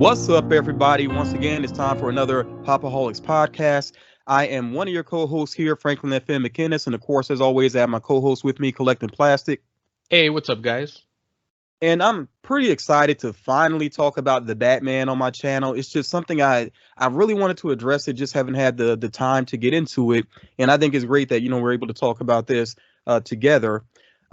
What's up, everybody? Once again, it's time for another POPAHOLICS podcast. I am one of your co-hosts here, Franklyn McInnis, and of course, as always, I have my co-host with me, Collecting Plastic. Hey, what's up, guys? And I'm pretty excited to finally talk about the Batman on my channel. It's just something I really wanted to address. It just haven't had the time to get into it, and I think it's great that we're able to talk about this together.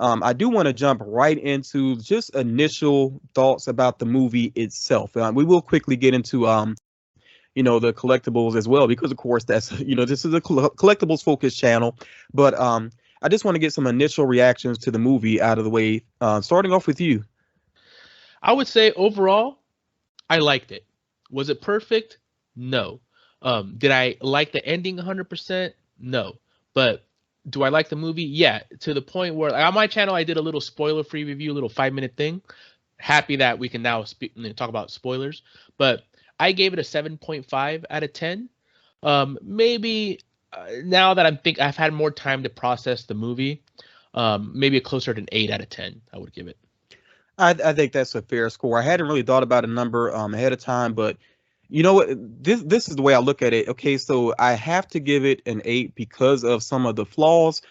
I do want to jump right into just initial thoughts about the movie itself. We will quickly get into the collectibles as well, because of course that's this is a collectibles focused channel. But I just want to get some initial reactions to the movie out of the way. Starting off with you. I would say overall, I liked it. Was it perfect? No. Did I like the ending 100%? No. But do I like the movie? Yeah, to the point where on my channel I did a little spoiler-free review, a little 5-minute thing. Happy that we can now talk about spoilers. But I gave it a 7.5 out of 10. Maybe now that I've had more time to process the movie, maybe a closer to an 8 out of 10. I would give it. I think that's a fair score. I hadn't really thought about a number ahead of time, but you know what? This is the way I look at it. Okay, so I have to give it an 8 because of some of the flaws,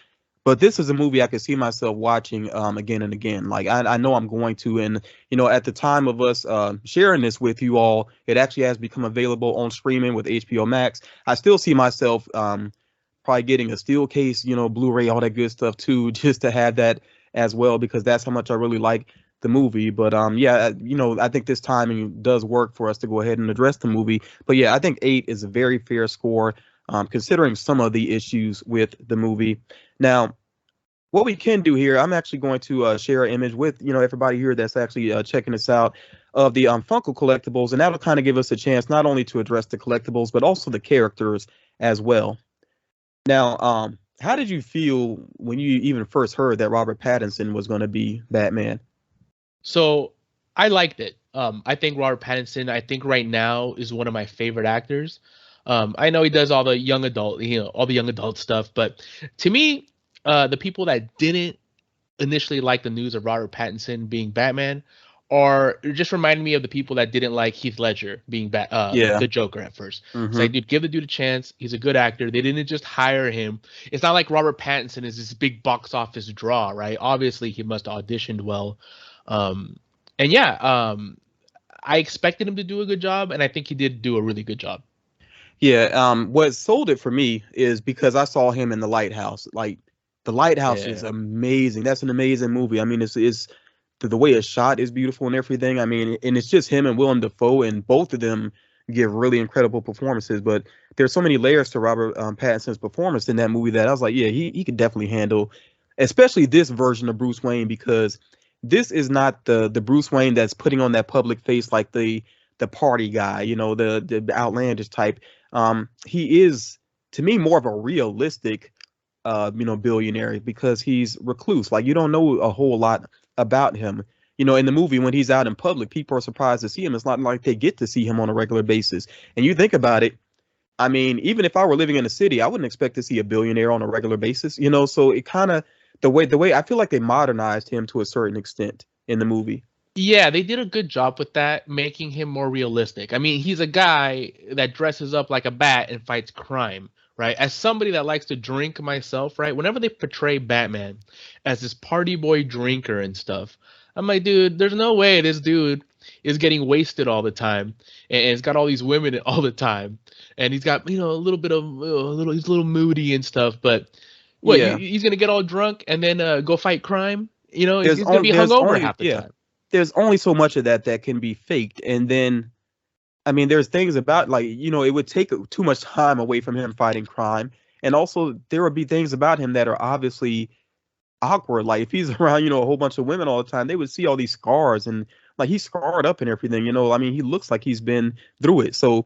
but this is a movie I could see myself watching again and again. Like I know I'm going to, and at the time of us sharing this with you all, it actually has become available on streaming with HBO Max. I still see myself probably getting a steel case, Blu-ray, all that good stuff too, just to have that as well, because that's how much I really like the movie. But I think this timing does work for us to go ahead and address the movie. But yeah, I think 8 is a very fair score, considering some of the issues with the movie. Now, what we can do here, I'm actually going to share an image with everybody here that's actually checking this out of the Funko collectibles, and that'll kind of give us a chance not only to address the collectibles but also the characters as well. Now, how did you feel when you even first heard that Robert Pattinson was going to be Batman? So I liked it. I think Robert Pattinson, I think right now is one of my favorite actors. I know he does all the young adult stuff, but to me, the people that didn't initially like the news of Robert Pattinson being Batman are just reminding me of the people that didn't like Heath Ledger being the Joker at first. Mm-hmm. So I did give the dude a chance. He's a good actor. They didn't just hire him. It's not like Robert Pattinson is this big box office draw, right? Obviously, he must have auditioned well. I expected him to do a good job, and I think he did do a really good job. Yeah, what sold it for me is because I saw him in The Lighthouse. Like, The Lighthouse is amazing. That's an amazing movie. I mean, it's the way it's shot is beautiful and everything. I mean, and it's just him and Willem Dafoe, and both of them give really incredible performances. But there's so many layers to Robert Pattinson's performance in that movie that I was like, yeah, he could definitely handle, especially this version of Bruce Wayne, because this is not the Bruce Wayne that's putting on that public face like the party guy, the outlandish type. He is, to me, more of a realistic, billionaire, because he's recluse. Like, you don't know a whole lot about him. In the movie, when he's out in public, people are surprised to see him. It's not like they get to see him on a regular basis. And you think about it, I mean, even if I were living in a city, I wouldn't expect to see a billionaire on a regular basis, so it kind of, the way I feel like they modernized him to a certain extent in the movie. Yeah, they did a good job with that, making him more realistic. I mean, he's a guy that dresses up like a bat and fights crime, right? As somebody that likes to drink myself, right? Whenever they portray Batman as this party boy drinker and stuff, I'm like, dude, there's no way this dude is getting wasted all the time, and he's got all these women all the time, and he's got a little bit of he's a little moody and stuff, but. What, yeah. He's going to get all drunk and then go fight crime? He's going to be hungover half the time. There's only so much of that can be faked. And then, I mean, there's things about, like, it would take too much time away from him fighting crime. And also, there would be things about him that are obviously awkward. Like, if he's around, a whole bunch of women all the time, they would see all these scars. And, like, he's scarred up and everything, I mean, he looks like he's been through it. So,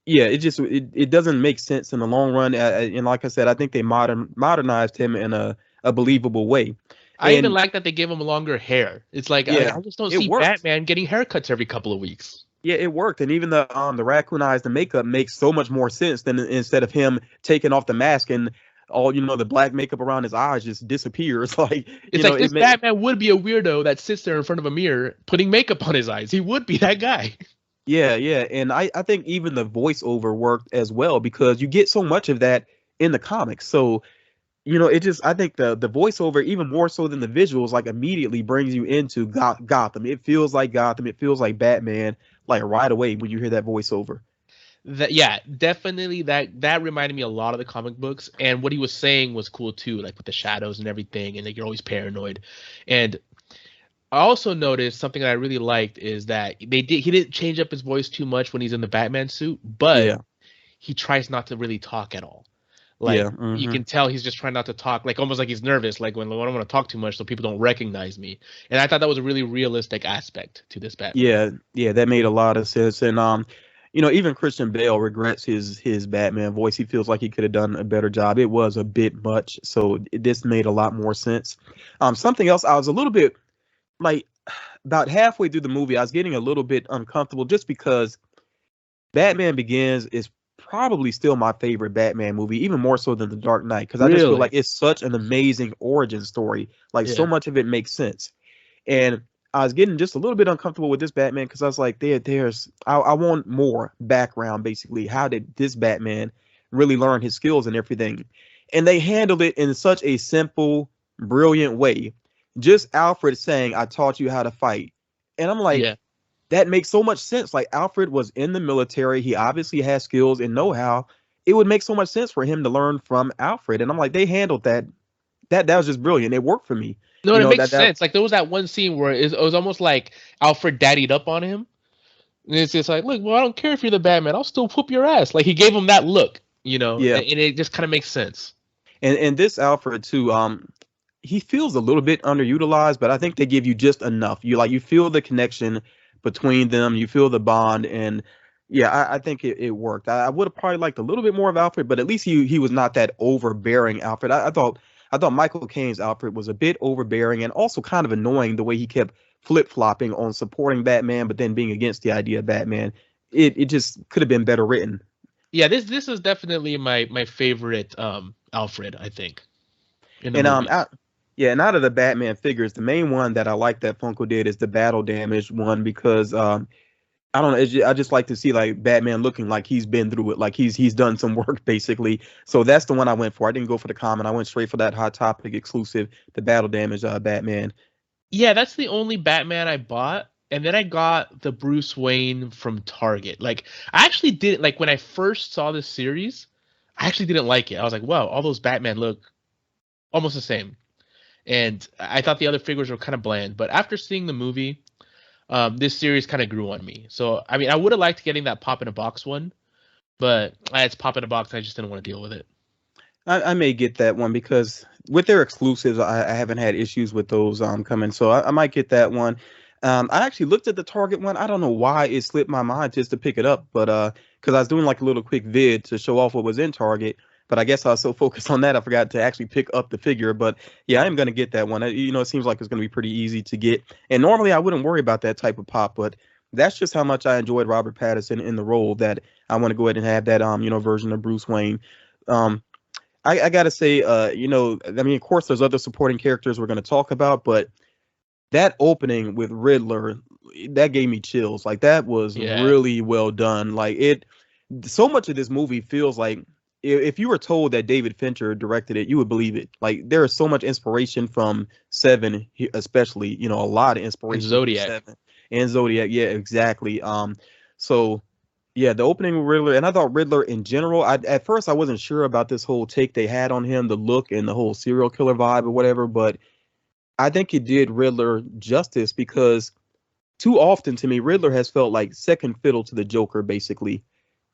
yeah, it doesn't make sense in the long run, and like I said, I think they modernized him in a believable way. I even like that they gave him longer hair. It's like, I just don't see Batman getting haircuts every couple of weeks. Yeah, it worked, and even the raccoon eyes, the makeup makes so much more sense than instead of him taking off the mask and all the black makeup around his eyes just disappears. Like, it's like this Batman would be a weirdo that sits there in front of a mirror putting makeup on his eyes. He would be that guy. Yeah, yeah. And I think even the voiceover worked as well because you get so much of that in the comics. So, it just I think the voiceover even more so than the visuals like immediately brings you into Gotham. It feels like Gotham. It feels like Batman like right away when you hear that voiceover. That, yeah, definitely that reminded me a lot of the comic books, and what he was saying was cool too, like with the shadows and everything, and like you're always paranoid. And I also noticed something that I really liked is that he didn't change up his voice too much when he's in the Batman suit, but Yeah. he tries not to really talk at all. Like Yeah. you Hmm. can tell he's just trying not to talk, like almost like he's nervous, like when I don't want to talk too much so people don't recognize me. And I thought that was a really realistic aspect to this Batman. Yeah, yeah, that made a lot of sense. And even Christian Bale regrets his Batman voice. He feels like he could have done a better job. It was a bit much, so this made a lot more sense. Something else, I was a little bit like about halfway through the movie, I was getting a little bit uncomfortable just because Batman Begins is probably still my favorite Batman movie, even more so than The Dark Knight, because I just feel like Really? it's such an amazing origin story. Like so Yeah. much of it makes sense. And I was getting just a little bit uncomfortable with this Batman because I was like, I want more background, basically. How did this Batman really learn his skills and everything? And they handled it in such a simple, brilliant way. Just Alfred saying, I taught you how to fight. And I'm like, Yeah. that makes so much sense. Like Alfred was in the military. He obviously has skills and know-how. It would make so much sense for him to learn from Alfred. And I'm like, they handled that. That was just brilliant. It worked for me. No, You and it know, makes that sense. Like there was that one scene where it was almost like Alfred daddied up on him. And it's just like, look, well, I don't care if you're the Batman. I'll still whoop your ass. Like he gave him that look, yeah. and it just kind of makes sense. And this Alfred too, he feels a little bit underutilized, but I think they give you just enough. You feel the connection between them, you feel the bond, and yeah, I think it worked. I would have probably liked a little bit more of Alfred, but at least he was not that overbearing Alfred. I thought Michael Caine's Alfred was a bit overbearing and also kind of annoying the way he kept flip-flopping on supporting Batman, but then being against the idea of Batman. It just could have been better written. Yeah, this is definitely my favorite Alfred, I think, in the And movies. yeah, and out of the Batman figures, the main one that I like that Funko did is the battle damaged one because I don't know, I just like to see like Batman looking like he's been through it, like he's done some work basically. So that's the one I went for. I didn't go for the common. I went straight for that Hot Topic exclusive, the battle damage Batman. Yeah, that's the only Batman I bought. And then I got the Bruce Wayne from Target. Like I actually didn't like when I first saw this series, I actually didn't like it. I was like, wow, all those Batman look almost the same. And I thought the other figures were kind of bland. But after seeing the movie, this series kind of grew on me. So I mean, I would have liked getting that pop in a box one, but it's pop in a box. I just didn't want to deal with it. I may get that one because with their exclusives, I haven't had issues with those coming, so I might get that one. I actually looked at the Target one. I don't know why it slipped my mind just to pick it up, but because I was doing like a little quick vid to show off what was in Target, but I guess I was so focused on that I forgot to actually pick up the figure. But yeah, I am gonna get that one. It seems like it's gonna be pretty easy to get, and normally I wouldn't worry about that type of pop, but that's just how much I enjoyed Robert Pattinson in the role that I want to go ahead and have that version of Bruce Wayne. Um, I gotta say, I mean, of course, there's other supporting characters we're gonna talk about, but that opening with Riddler, that gave me chills. Like that was Yeah. really well done. So much of this movie feels like if you were told that David Fincher directed it, you would believe it. Like there is so much inspiration from Seven, especially, a lot of And inspiration from Zodiac. Seven and Zodiac. Yeah, exactly. So yeah, the opening with Riddler, and I thought Riddler in general. At first I wasn't sure about this whole take they had on him, the look and the whole serial killer vibe or whatever, but I think it did Riddler justice because too often to me, Riddler has felt like second fiddle to the Joker, basically.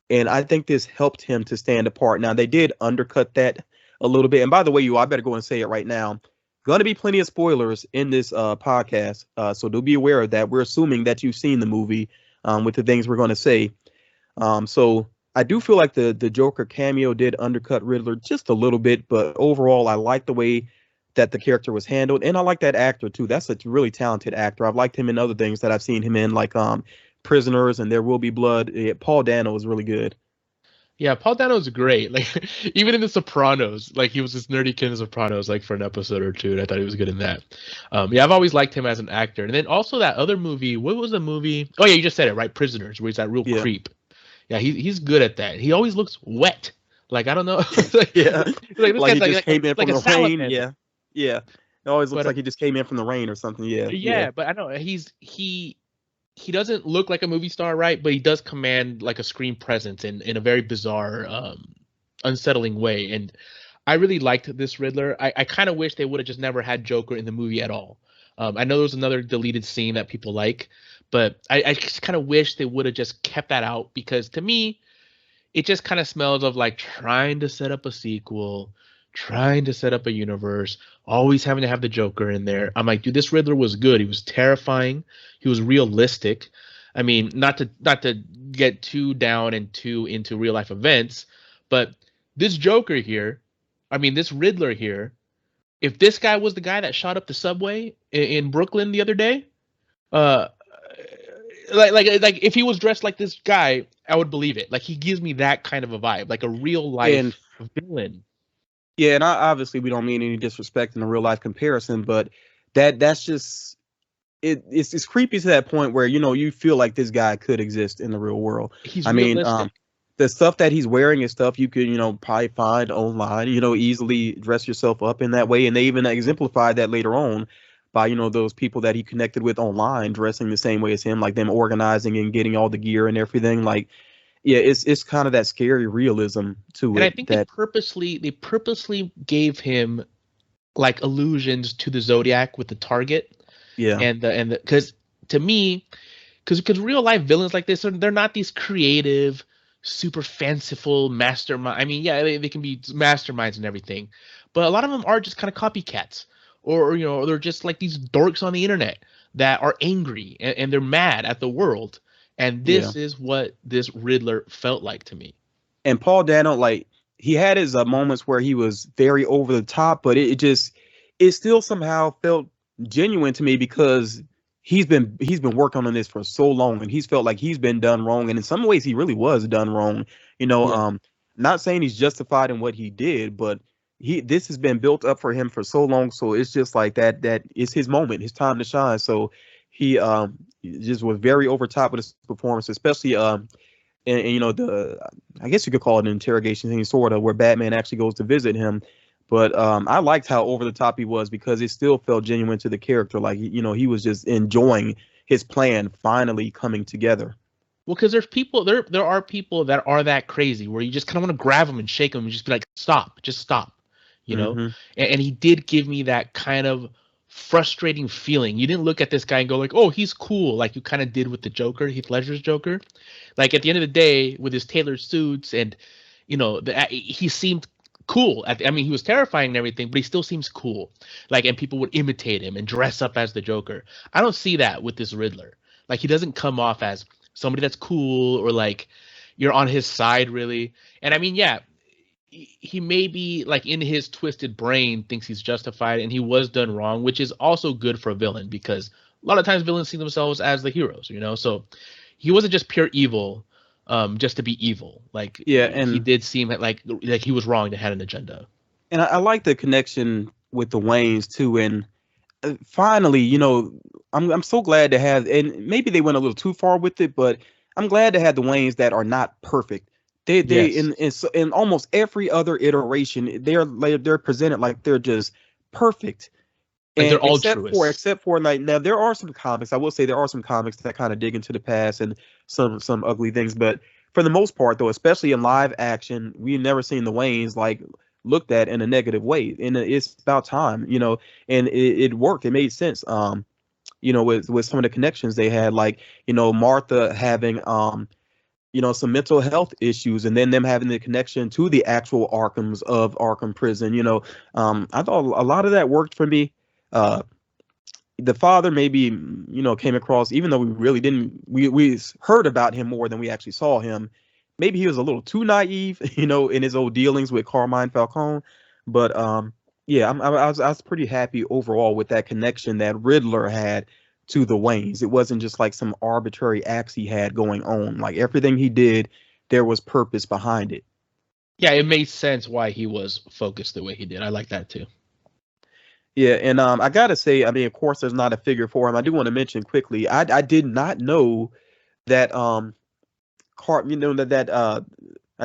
And I think this helped him to stand apart. Now, they did undercut that a little bit. And by the way, I better go and say it right now. Going to be plenty of spoilers in this podcast. So do be aware of that. We're assuming that you've seen the movie with the things we're going to say. So I do feel like the Joker cameo did undercut Riddler just a little bit, but overall, I like the way that the character was handled, and I like that actor too. That's a really talented actor. I've liked him in other things that I've seen him in, like Prisoners and There Will Be Blood. Yeah, Paul Dano is really good. Yeah, Paul Dano's great. Like even in The Sopranos, like he was this nerdy kid in The Sopranos, like for an episode or two, and I thought he was good in that. Yeah, I've always liked him as an actor. And then also that other movie. What was the movie? Oh yeah, you just said it right. Prisoners, where he's that real Yeah. creep. Yeah, he's good at that. He always looks wet. Like I don't know. like, Yeah. like this Like guy's he just came in like from a the rain. salamander. Yeah. Yeah. It always looks But like he just came in from the rain or something. Yeah. Yeah. yeah, but I don't know. He doesn't look like a movie star, right? But he does command like a screen presence in a very bizarre, unsettling way. And I really liked this Riddler. I kind of wish they would have just never had Joker in the movie at all. I know there was another deleted scene that people like, but I just kind of wish they would have just kept that out because to me, it just kind of smells of like trying to set up a sequel, trying to set up a universe, always having to have the Joker in there. I'm like, dude, this Riddler was good. He was terrifying. He was realistic. I mean, not to get too down and too into real life events, but this Joker here, I mean, this Riddler here, if this guy was the guy that shot up the subway in Brooklyn the other day, uh, like if he was dressed like this guy, I would believe it. Like he gives me that kind of a vibe, like a real And life villain. yeah, and obviously we don't mean any disrespect in a real life comparison, but that's just it's creepy to that point where you feel like this guy could exist in the real world. He's I mean, realistic. the stuff that he's wearing is stuff you could probably find online. Easily dress yourself up in that way, and they even exemplified that later on by those people that he connected with online dressing the same way as him, like them organizing and getting all the gear and everything. Like, yeah, it's kind of that scary realism to And I it think that they purposely gave him like allusions to the Zodiac with the target yeah and the because to me because real life villains like this they're not these creative super fanciful mastermind. I mean, yeah, they can be masterminds and everything, but a lot of them are just kind of copycats or they're just like these dorks on the internet that are angry and they're mad at the world, and yeah. this is what this Riddler felt like to me. And Paul Dano, like he had his moments where he was very over the top, but it still somehow felt genuine to me because he's been working on this for so long, and he's felt like he's been done wrong, and in some ways he really was done wrong. You know, Yeah. not saying he's justified in what he did, but this has been built up for him for so long, so it's just like that it's his moment, his time to shine. So he just was very over top with his performance, especially and the I guess you could call it an interrogation thing, sort of, where Batman actually goes to visit him. But I liked how over the top he was because it still felt genuine to the character. Like he was just enjoying his plan finally coming together. Well, because there are people that are that crazy where you just kind of want to grab them and shake them and just be like, stop, just stop, you know. Hmm. And he did give me that kind of frustrating feeling. You didn't look at this guy and go like, oh, he's cool, like you kind of did with the Joker, Heath Ledger's Joker. Like at the end of the day, with his tailored suits and he seemed cool. I mean, he was terrifying and everything, but he still seems cool. Like, and people would imitate him and dress up as the Joker. I don't see that with this Riddler. Like, he doesn't come off as somebody that's cool or like you're on his side really. And I mean, yeah, he may be like in his twisted brain thinks he's justified and he was done wrong, which is also good for a villain because a lot of times villains see themselves as the heroes, So he wasn't just pure evil, just to be evil. Like Yeah, he did seem like he was wrong to had an agenda. and I like the connection with the Waynes too. And finally, I'm so glad to have, and maybe they went a little too far with it, but I'm glad to have the Waynes that are not perfect. They Yes, in almost every other iteration, they're presented like they're just perfect. like they're And altruists. except for like now, there are some comics. I will say there are some comics that kind of dig into the past and some ugly things. But for the most part, though, especially in live action, we've never seen the Waynes like looked at in a negative way. And it's about time, And it worked. It made sense. With some of the connections they had, like Martha having some mental health issues, and then them having the connection to the actual Arkhams of Arkham Prison. I thought a lot of that worked for me. Uh, the father maybe came across, even though we really didn't, we heard about him more than we actually saw him. Maybe he was a little too naive, in his old dealings with Carmine Falcone. But yeah, I was pretty happy overall with that connection that Riddler had to the Waynes. It wasn't just like some arbitrary acts he had going on. Like everything he did there was purpose behind it. Yeah, it made sense why he was focused the way he did. I like that too. Yeah, and I gotta say, I mean, of course, there's not a figure for him. I do want to mention quickly, I did not know that I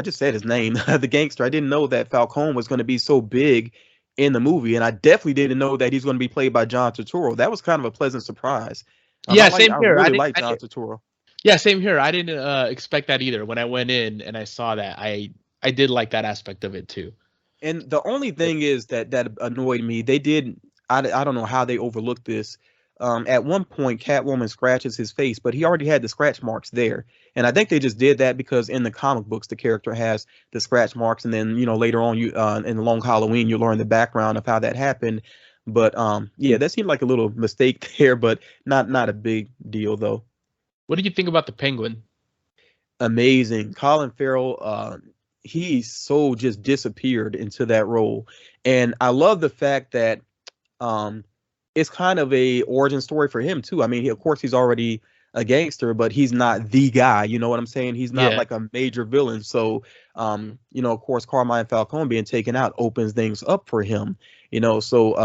just said his name, the gangster. I didn't know that Falcone was going to be so big in the movie, and I definitely didn't know that he's going to be played by John Turturro. That was kind of a pleasant surprise. Yeah, same I here. really like John Turturro. Yeah, same here. I didn't expect that either. When I went in and I saw that, I did like that aspect of it too. And the only thing is that annoyed me. They did. I don't know how they overlooked this. At one point, Catwoman scratches his face, but he already had the scratch marks there. And I think they just did that because in the comic books, the character has the scratch marks, and then later on, you in the Long Halloween, you learn the background of how that happened. But yeah, that seemed like a little mistake there, but not a big deal though. What did you think about the Penguin? Amazing, Colin Farrell. He so just disappeared into that role, and I love the fact that it's kind of a origin story for him too. I mean, of course he's already a gangster, but he's not the guy. You know what I'm saying? He's not like a major villain. So, of course, Carmine Falcone being taken out opens things up for him. So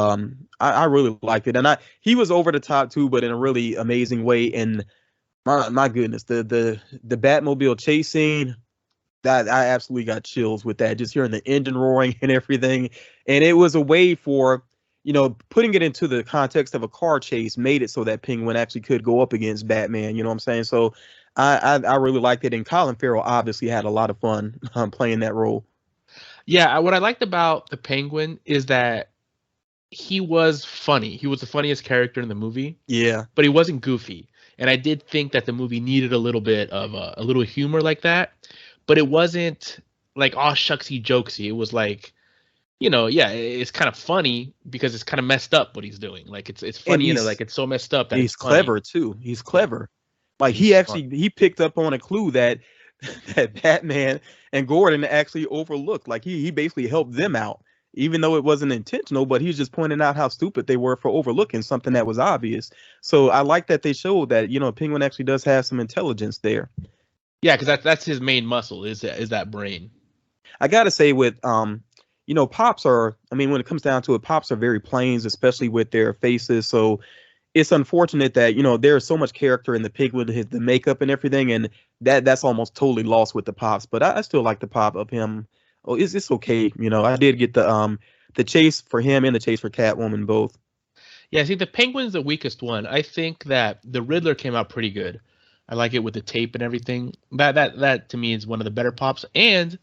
I really liked it, and he was over the top too, but in a really amazing way. And my goodness, the Batmobile chase scene. That I absolutely got chills with that, just hearing the engine roaring and everything. And it was a way for, putting it into the context of a car chase made it so that Penguin actually could go up against Batman. You know what I'm saying? So I really liked it. And Colin Farrell obviously had a lot of fun playing that role. Yeah, what I liked about the Penguin is that he was funny. He was the funniest character in the movie. Yeah. But he wasn't goofy. And I did think that the movie needed a little bit of a little humor like that. But it wasn't like, oh, shucksy jokesy. It was like, it's kind of funny because it's kind of messed up what he's doing. Like it's funny and like it's so messed up that he's clever too. He's clever. Like he picked up on a clue that Batman and Gordon actually overlooked. Like he basically helped them out, even though it wasn't intentional. But he was just pointing out how stupid they were for overlooking something that was obvious. So I like that they showed that Penguin actually does have some intelligence there. Yeah, because that's his main muscle is that brain. I gotta say with Pops are, I mean, when it comes down to it, Pops are very plain, especially with their faces. So it's unfortunate that there's so much character in the Penguin, the makeup and everything, and that's almost totally lost with the Pops. But I still like the Pop of him. Oh, it's okay. I did get the chase for him and the chase for Catwoman both. Yeah, see, the Penguin's the weakest one. I think that the Riddler came out pretty good. I like it with the tape and everything. That to me is one of the better Pops. And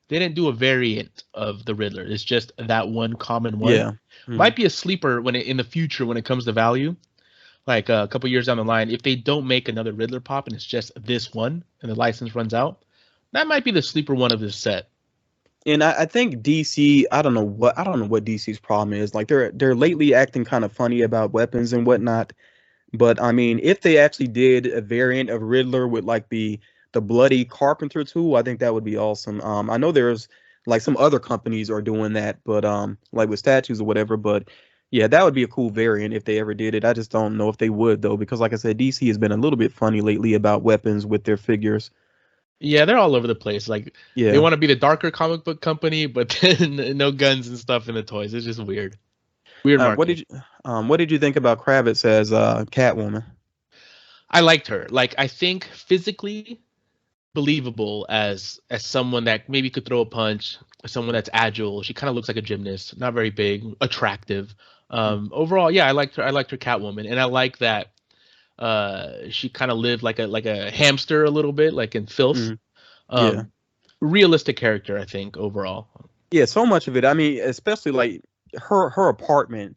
they didn't do a variant of the Riddler. It's just that one common one. Yeah. Might be a sleeper in the future when it comes to value. Like a couple years down the line, if they don't make another Riddler Pop and it's just this one and the license runs out, that might be the sleeper one of this set. And I think DC, I don't know what DC's problem is. Like they're lately acting kind of funny about weapons and whatnot. But I mean, if they actually did a variant of Riddler with like the bloody Carpenter tool, I think that would be awesome. I know there's like some other companies are doing that, but like with statues or whatever. But yeah, that would be a cool variant if they ever did it. I just don't know if they would though, because like I said, DC has been a little bit funny lately about weapons with their figures. Yeah, they're all over the place. Like they want to be the darker comic book company, but then no guns and stuff in the toys. It's just weird. Weird marketing. What did you think about Kravitz as Catwoman? I liked her. Like I think physically believable as someone that maybe could throw a punch, someone that's agile. She kind of looks like a gymnast, not very big, attractive. Overall, yeah, I liked her. I liked her Catwoman, and I like that she kind of lived like a hamster a little bit, like in Filth. Realistic character, I think, overall. Yeah, so much of it. I mean, especially like her apartment.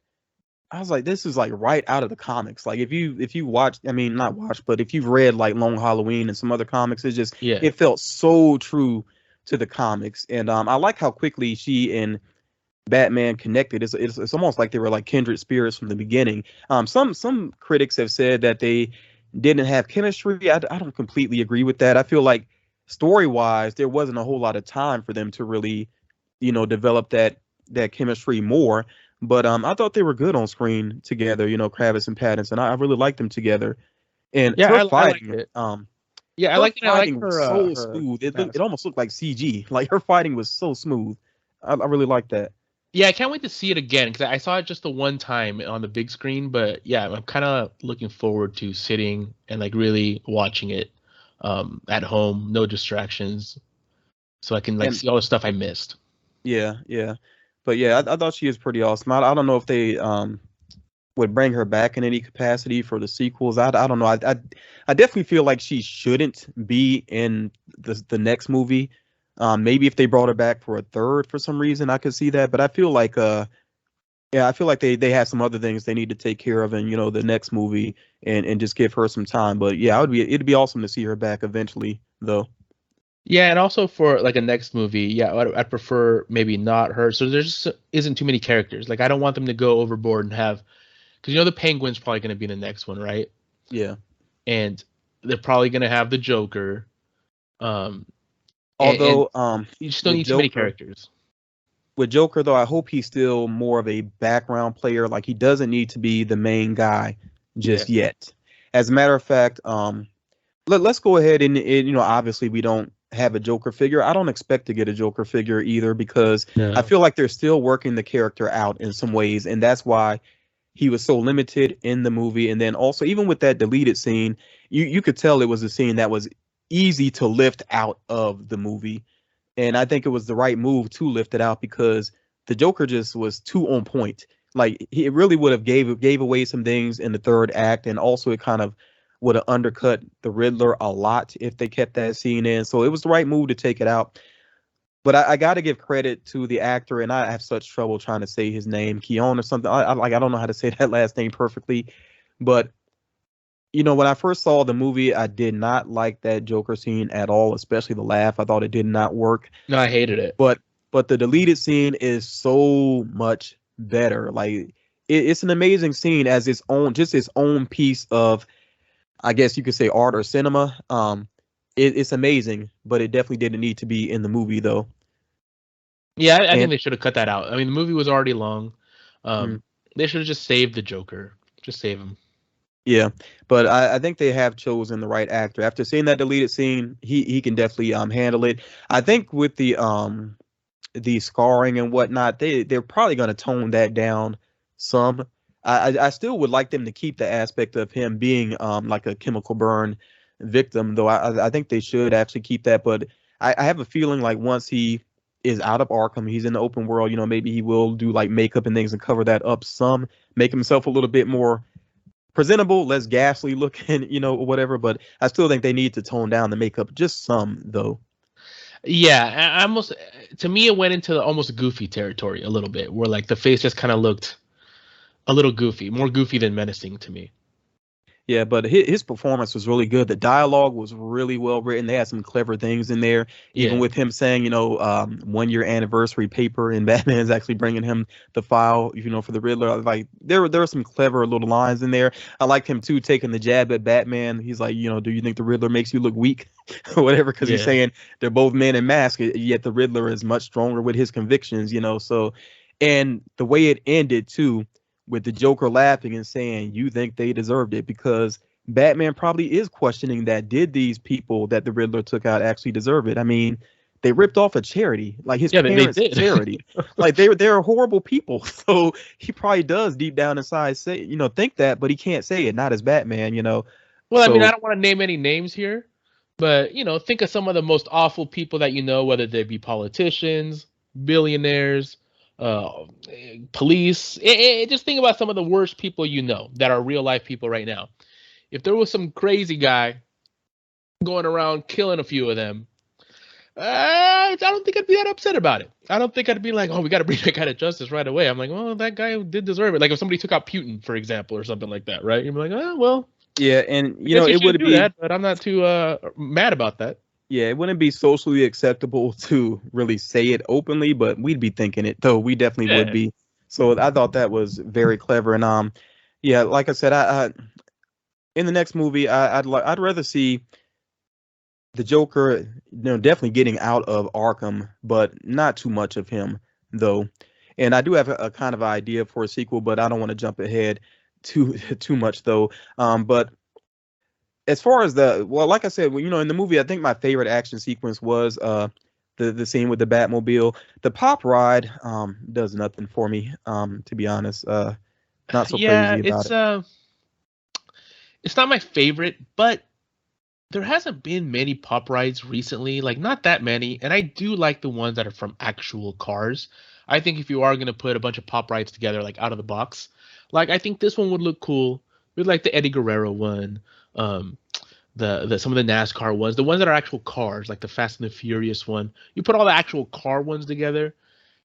I was like, this is like right out of the comics. Like if you watch, I mean, not watch, but if you've read like Long Halloween and some other comics, it felt so true to the comics. And I like how quickly she and Batman connected. It's almost like they were like kindred spirits from the beginning. Some critics have said that they didn't have chemistry. I don't completely agree with that. I feel like story wise, there wasn't a whole lot of time for them to really, develop that chemistry more. But I thought they were good on screen together, Kravitz and Pattinson. I really liked them together. And yeah, I liked it. Yeah, Her I like fighting was her so her smooth. It mask. almost looked like CG. Like her fighting was so smooth. I really like that. Yeah, I can't wait to see it again because I saw it just the one time on the big screen. But yeah, I'm kind of looking forward to sitting and like really watching it at home, no distractions, so I can like And see all the stuff I missed. yeah, yeah. But yeah, I thought she was pretty awesome. I don't know if they would bring her back in any capacity for the sequels. I don't know. I definitely feel like she shouldn't be in the next movie. Maybe if they brought her back for a third for some reason, I could see that. But I feel like yeah, I feel like they have some other things they need to take care of in, the next movie and just give her some time. But yeah, it'd be awesome to see her back eventually though. Yeah, and also for like a next movie, yeah, I'd prefer maybe not her. So there just isn't too many characters. Like I don't want them to go overboard and have because the Penguin's probably going to be in the next one, right? Yeah. And they're probably going to have the Joker. Um, and Although you just don't with need too many Joker characters. with Joker though, I hope he's still more of a background player. Like he doesn't need to be the main guy Yeah. just yet. As a matter of fact, let's go ahead and obviously we don't have a Joker figure. I don't expect to get a Joker figure either because I No. feel like they're still working the character out in some ways, and that's why he was so limited in the movie. And then also even with that deleted scene, you could tell it was a scene that was easy to lift out of the movie. And I think it was the right move to lift it out because the Joker just was too on point. Like he really would have gave away some things in the third act, and also it kind of would have undercut the Riddler a lot if they kept that scene in. So it was the right move to take it out. But I got to give credit to the actor, and I have such trouble trying to say his name, Keon or something. I don't know how to say that last name perfectly, but when I first saw the movie, I did not like that Joker scene at all, especially the laugh. I thought it did not work. No, I hated it. But the deleted scene is so much better. Like it's an amazing scene as its own piece of, I guess you could say, art or cinema. It's amazing, but it definitely didn't need to be in the movie though. Yeah, I think And they should have cut that out. I mean, the movie was already long. mm, They should have just saved the Joker. Just save him. yeah, but I think they have chosen the right actor. After seeing that deleted scene, he can definitely handle it. I think with the scarring and whatnot, they're probably going to tone that down some. I still would like them to keep the aspect of him being like a chemical burn victim, though I think they should actually keep that. But I have a feeling like once he is out of Arkham, he's in the open world. Maybe he will do like makeup and things and cover that up some, make himself a little bit more presentable, less ghastly looking, or whatever. But I still think they need to tone down the makeup just some, though. Yeah, I almost to me it went into almost goofy territory a little bit, where like the face just kind of looked a little goofy, more goofy than menacing to me. Yeah, but his performance was really good. The dialogue was really well written. They had some clever things in there, even Yeah, with him saying, 1 year anniversary paper, and Batman's actually bringing him the file, for the Riddler. Like there were some clever little lines in there. I liked him too taking the jab at Batman. He's like, do you think the Riddler makes you look weak, or whatever? Because he's yeah, saying they're both men in masks, yet the Riddler is much stronger with his convictions, So, and the way it ended too, with the Joker laughing and saying, "You think they deserved it?" Because Batman probably is questioning that. Did these people that the Riddler took out actually deserve it? I mean, they ripped off a charity, like his yeah. They parents' did. charity. Like they're horrible people. So he probably does deep down inside say, think that, but he can't say it. Not as Batman. Well, I mean, I So don't want to name any names here, but think of some of the most awful people that whether they be politicians, billionaires, uh, police. Just think about some of the worst people that are real life people right now. If there was some crazy guy going around killing a few of them, I don't think I'd be that upset about it. I don't think I'd be like, oh, we got to bring that guy to justice right away. I'm like, well, that guy did deserve it. Like if somebody took out Putin, for example, or something like that, right? You'd be like, oh, well, yeah, and I guess you it should would do be that, but I'm not too mad about that. yeah, it wouldn't be socially acceptable to really say it openly, but we'd be thinking it though. We definitely would Yeah. be. So I thought that was very clever. And yeah, like I said, I in the next movie, I'd rather see the Joker, definitely getting out of Arkham, but not too much of him though. And I do have a kind of idea for a sequel, but I don't want to jump ahead too too much though. But as far as like I said, in the movie, I think my favorite action sequence was the scene with the Batmobile. The pop ride does nothing for me, to be honest. Not so Yeah, crazy about it. it's not my favorite, but there hasn't been many pop rides recently, like not that many, and I do like the ones that are from actual cars. I think if you are gonna put a bunch of pop rides together, like out of the box, like I think this one would look cool. With like the Eddie Guerrero one, um, the some of the NASCAR ones, the ones that are actual cars, like the Fast and the Furious one. You put all the actual car ones together,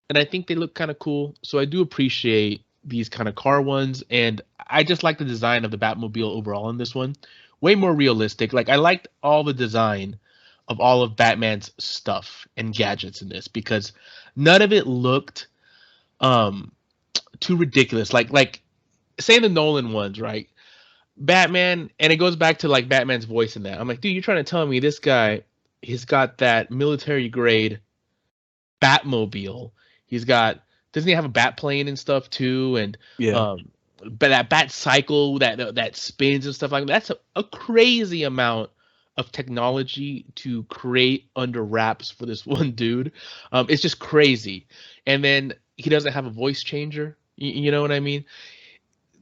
and I think they look kind of cool. So I do appreciate these kind of car ones, and I just like the design of the Batmobile overall in this one. Way more realistic. Like I liked all the design of all of Batman's stuff and gadgets in this because none of it looked um too ridiculous. Like say the Nolan ones, right? Batman, and it goes back to like Batman's voice in that. I'm like, dude, you're trying to tell me this guy, he's got that military grade Batmobile. He's got doesn't he have a bat plane and stuff too? And Yeah. but that bat cycle that spins and stuff like that. That's a crazy amount of technology to create under wraps for this one dude. It's just crazy. And then he doesn't have a voice changer. You know what I mean?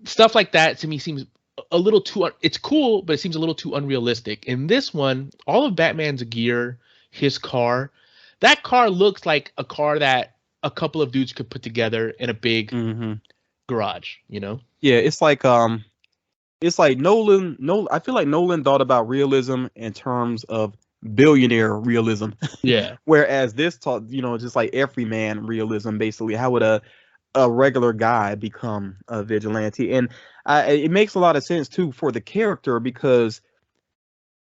Stuff like that to me seems a little too. It's cool, but it seems a little too unrealistic. In this one, all of Batman's gear, his car, that car looks like a car that a couple of dudes could put together in a big Hmm. garage. You know? Yeah, it's like Nolan. No, I feel like Nolan thought about realism in terms of billionaire realism, Yeah. whereas this taught, just like everyman realism. Basically, how would a regular guy become a vigilante? And it makes a lot of sense too for the character because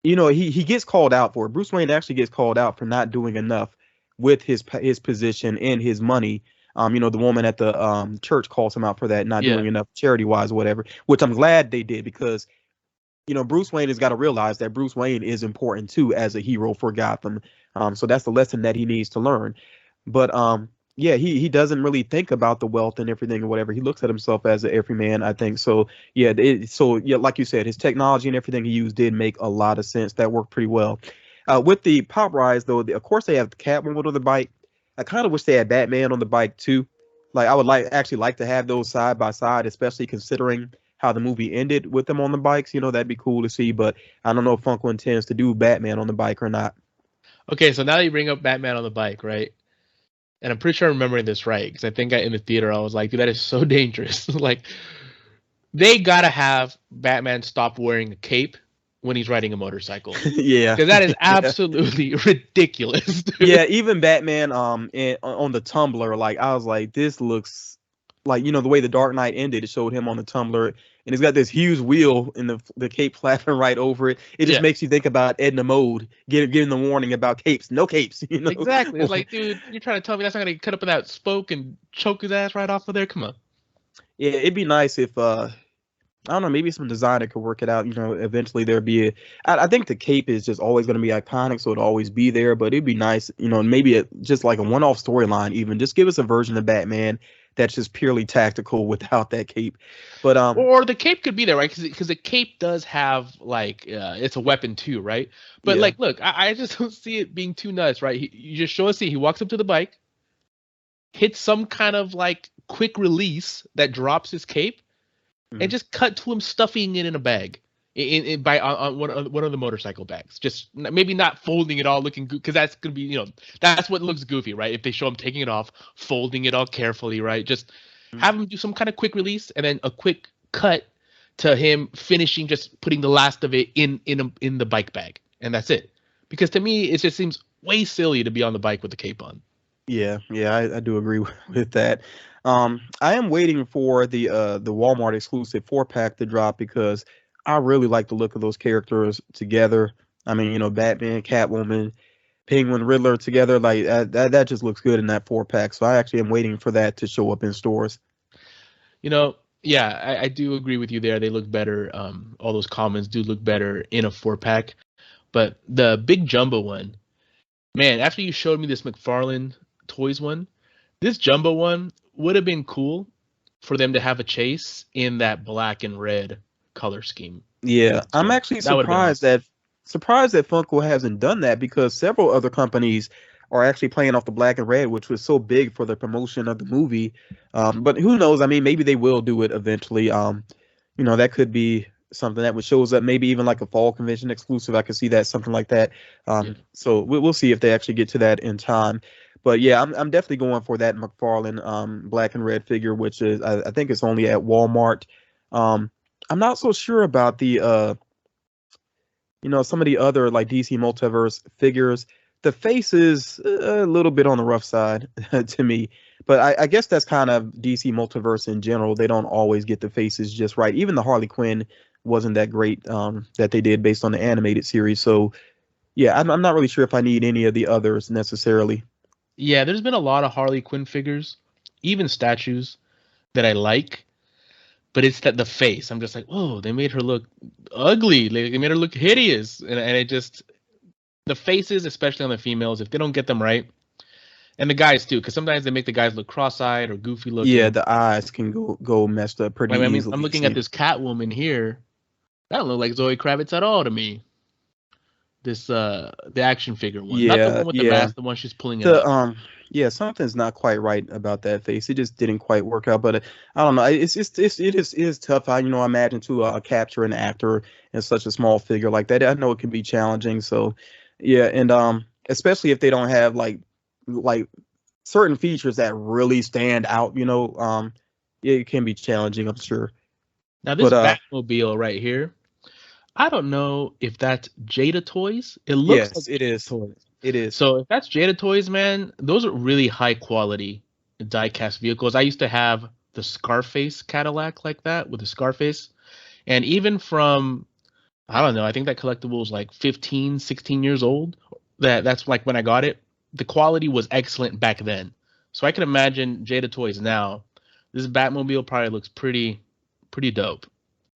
he gets called out for it. Bruce Wayne actually gets called out for not doing enough with his position and his money. The woman at the church calls him out for that, not Yeah. doing enough charity wise or whatever, which I'm glad they did because Bruce Wayne has got to realize that Bruce Wayne is important too as a hero for Gotham. So that's the lesson that he needs to learn. But yeah, he doesn't really think about the wealth and everything or whatever. He looks at himself as an everyman, I think. So yeah, like you said, his technology and everything he used did make a lot of sense. That worked pretty well. With the pop rides though, of course they have the Catwoman on the bike. I kind of wish they had Batman on the bike too. Like I would actually like to have those side by side, especially considering how the movie ended with them on the bikes. That'd be cool to see. But I don't know if Funko intends to do Batman on the bike or not. Okay, so now that you bring up Batman on the bike, right? And I'm pretty sure I'm remembering this right because I think in the theater I was like, dude, that is so dangerous. Like, they gotta have Batman stop wearing a cape when he's riding a motorcycle Yeah. because that is Yeah. absolutely ridiculous, dude. Yeah, even Batman on the Tumblr, like I was like, this looks like the way the Dark Knight ended, it showed him on the Tumblr and it's got this huge wheel and the cape flapping right over it. It just Yeah, makes you think about Edna Mode giving the warning about capes. No capes, exactly. It's like, dude, you're trying to tell me that's not gonna cut up in that spoke and choke his ass right off of there? Come on. Yeah, it'd be nice if I don't know, maybe some designer could work it out. Eventually there'd be I think the cape is just always going to be iconic, so it'd always be there. But it'd be nice, maybe just like a one-off storyline, even just give us a version of Batman that's just purely tactical without that cape. But Or the cape could be there, right? Because the cape does have like it's a weapon too, right? But yeah, like, look, I just don't see it being too nuts, right? You just show us he walks up to the bike, hits some kind of like quick release that drops his cape, and mhm. just cut to him stuffing it in a bag, in by on one of the motorcycle bags. Just maybe not folding it all, looking because that's gonna be that's what looks goofy, right? If they show him taking it off, folding it all carefully, right? Just have him do some kind of quick release and then a quick cut to him finishing, just putting the last of it in the bike bag, and that's it. Because to me, it just seems way silly to be on the bike with the cape on. Yeah, I do agree with that. I am waiting for the Walmart exclusive 4-pack to drop because I really like the look of those characters together. I mean, Batman, Catwoman, Penguin, Riddler together, like that just looks good in that 4-pack. So I actually am waiting for that to show up in stores. Yeah, I do agree with you there. They look better. All those commons do look better in a 4-pack. But the big jumbo one, man, after you showed me this McFarlane Toys one, this jumbo one would have been cool for them to have a chase in that black and red color scheme. Yeah, So I'm actually that would have been surprised awesome. that Funko hasn't done that because several other companies are actually playing off the black and red, which was so big for the promotion of the movie. But who knows? I mean, maybe they will do it eventually. That could be something that would shows up, maybe even like a fall convention exclusive. I could see that, something like that. Yeah. So we'll see if they actually get to that in time. But yeah, I'm definitely going for that McFarlane black and red figure, which is I think it's only at Walmart. Um, I'm not so sure about the some of the other like DC Multiverse figures. The face is a little bit on the rough side to me, but I guess that's kind of DC Multiverse in general. They don't always get the faces just right. Even the Harley Quinn wasn't that great that they did based on the animated series. So yeah, I'm not really sure if I need any of the others necessarily. Yeah, there's been a lot of Harley Quinn figures, even statues that I like, but it's that the face. I'm just like, oh, they made her look ugly. They made her look hideous, and it just the faces, especially on the females, if they don't get them right, and the guys too, because sometimes they make the guys look cross-eyed or goofy Yeah, looking. the eyes can go messed up pretty I mean, easily. I'm It looking at seems. this Catwoman here. That don't look like Zoe Kravitz at all to me. This the action figure one, not the Yeah, one with the yeah. mask, the one she's pulling it The up. yeah, something's not quite right about that face. It just didn't quite work out. But I don't know. It is tough. I imagine to capture an actor in such a small figure like that. I know it can be challenging. So yeah, and especially if they don't have like certain features that really stand out. It can be challenging. I'm sure. Now this But Batmobile right here, I don't know if that's Jada Toys. It looks like yes, it is. Toys. It is. So if that's Jada Toys, man, those are really high quality die-cast vehicles. I used to have the Scarface Cadillac like that with the Scarface. And even from, I don't know, I think that collectible was like 15, 16 years old. That's like when I got it. The quality was excellent back then. So I can imagine Jada Toys now. This Batmobile probably looks pretty dope.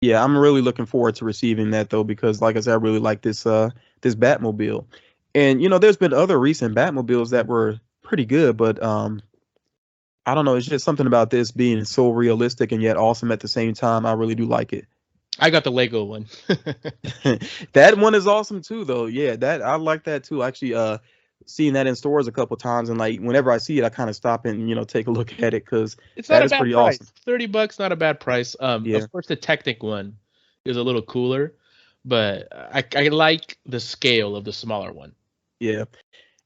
Yeah, I'm really looking forward to receiving that though, because like I said, I really like this Batmobile. And there's been other recent Batmobiles that were pretty good, but I don't know, it's just something about this being so realistic and yet awesome at the same time. I really do like it. I got the Lego one. That one is awesome too though. Yeah, that I like that too. Actually seeing that in stores a couple times, and like whenever I see it I kind of stop and take a look at it cuz It's not that a is bad pretty price. awesome. $30, not a bad price. Yeah. Of course the Technic one is a little cooler, but I like the scale of the smaller one. Yeah.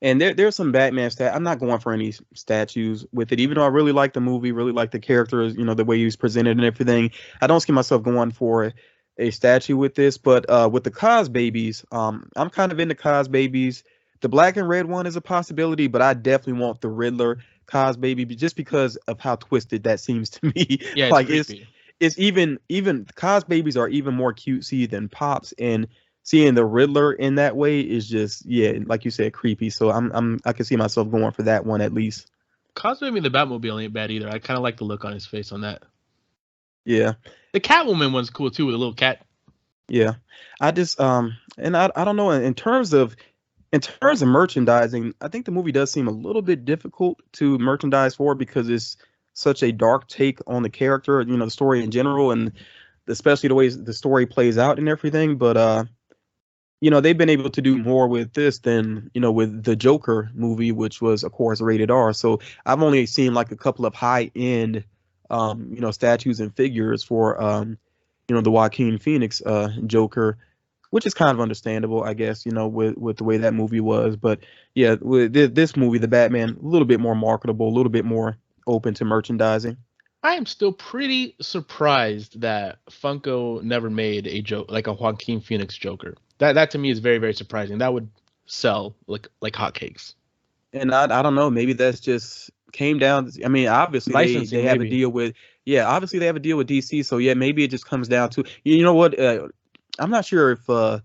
And there's some Batman I'm not going for any statues with it, even though I really like the movie, really like the characters, the way he was presented and everything. I don't see myself going for a statue with this, but with the Cos babies, I'm kind of into Cos babies. The black and red one is a possibility, but I definitely want the Riddler Cos baby just because of how twisted that seems to me. Yeah, it's Like creepy. it's even Cos babies are even more cutesy than Pops, and seeing the Riddler in that way is just, yeah, like you said, creepy. So I can see myself going for that one at least. Cosplay the Batmobile ain't bad either. I kind of like the look on his face on that. Yeah, The Catwoman one's cool too with a little cat. yeah. I just and I don't know, in terms of merchandising, I think the movie does seem a little bit difficult to merchandise for because it's such a dark take on the character, the story in general, and especially the ways the story plays out and everything. But they've been able to do more with this than, with the Joker movie, which was, of course, rated R. So I've only seen like a couple of high end, statues and figures for, the Joaquin Phoenix Joker, which is kind of understandable, I guess, with the way that movie was. But yeah, with this movie, the Batman, a little bit more marketable, a little bit more open to merchandising. I am still pretty surprised that Funko never made a joke like a Joaquin Phoenix Joker. That to me is very very surprising. That would sell like hotcakes. And I don't know, maybe that's just came down. I mean, obviously they Licensing have a maybe. deal with, yeah, obviously they have a deal with DC. So yeah, maybe it just comes down to, you know what? I'm not sure if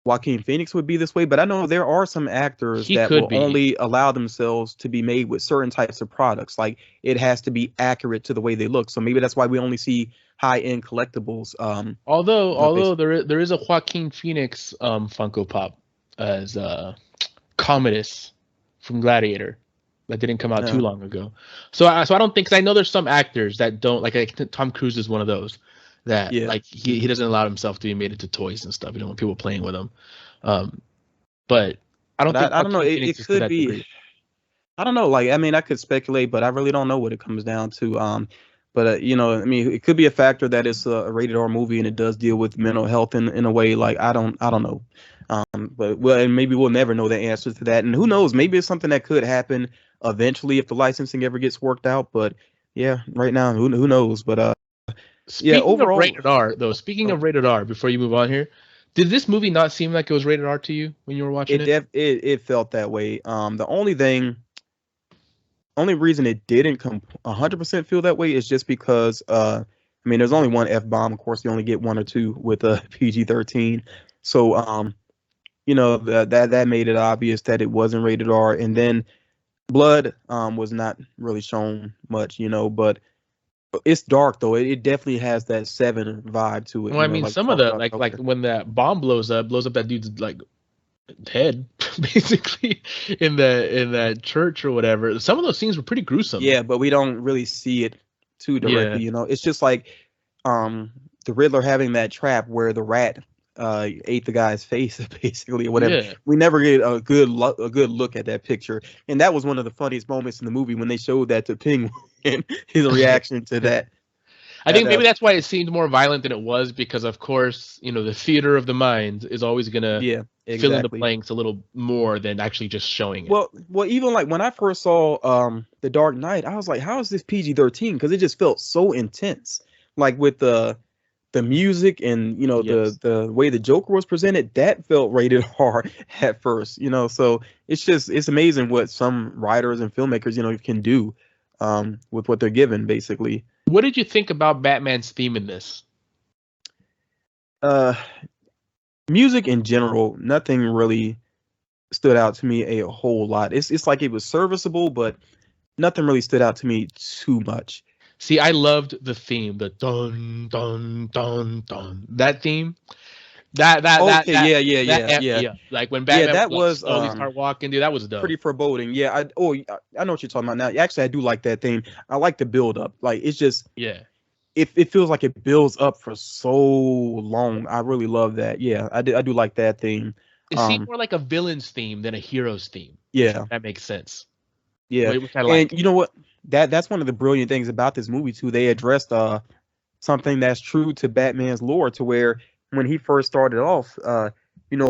Joaquin Phoenix would be this way, but I know there are some actors He that could will be. only allow themselves to be made with certain types of products. Like it has to be accurate to the way they look. So maybe that's why we only see high end collectibles. Although Based, there is a Joaquin Phoenix Funko Pop as Commodus from Gladiator that didn't come out too uh, long ago. So I don't think, cause I know there's some actors that don't like Tom Cruise is one of those that Yeah. like he doesn't allow himself to be made into toys and stuff. You don't want people playing with him. But I don't But think I don't know. Joaquin It Phoenix is to could that be. degree. I don't know. Like, I mean, I could speculate, but I really don't know what it comes down to. But I mean, it could be a factor that it's a rated R movie and it does deal with mental health in a way. Like, I don't know. But well, and maybe we'll never know the answer to that. And who knows? Maybe it's something that could happen eventually if the licensing ever gets worked out. But yeah, right now, who knows? But yeah, Speaking of overall, rated R, though, speaking oh, of rated R, before you move on here, did this movie not seem like it was rated R to you when you were watching it? it felt that way. The only reason it didn't come 100% feel that way is just because I mean there's only one F bomb. Of course, you only get one or two with a PG-13. So that made it obvious that it wasn't rated R. And then blood was not really shown much, but it's dark though. It definitely has that Seven vibe to it, Well, I mean, like some of talk the about like culture. when that bomb blows up that dude's like head, basically in that church or whatever. Some of those scenes were pretty gruesome. Yeah, but we don't really see it too Yeah, directly, It's just like um the Riddler having that trap where the rat ate the guy's face basically or whatever. yeah. We never get a good look at that picture. And that was one of the funniest moments in the movie when they showed that to Penguin his reaction to that. I That think maybe that's why it seemed more violent than it was because, of course, the theater of the mind is always gonna yeah, fill in the exactly. blanks a little more than actually just showing it. Well, even like when I first saw The Dark Knight, I was like, how is this PG-13? Because it just felt so intense. Like with the music and Yes. the way the Joker was presented, that felt rated R at first. So it's amazing what some writers and filmmakers can do with what they're given basically. What did you think about Batman's theme in this? Uh, Music in general, nothing really stood out to me a whole lot. It's like it was serviceable, but nothing really stood out to me too much. See, I loved the theme, the dun dun dun dun. That theme, that that that Okay, that yeah, yeah, that yeah, amped yeah, me up. Like when yeah. Batman would That like was slowly start walking, dude, that was dope. pretty foreboding. Yeah, I know what you're talking about now. Actually, I do like that theme. I like the build up. Like it's just Yeah. it feels like it builds up for so long. I really love that. Yeah, I do like that theme. It seemed Um, more like a villain's theme than a hero's theme, if yeah, that makes sense. yeah. Which I And like. you know what? That's one of the brilliant things about this movie too. They addressed something that's true to Batman's lore, to where when he first started off, of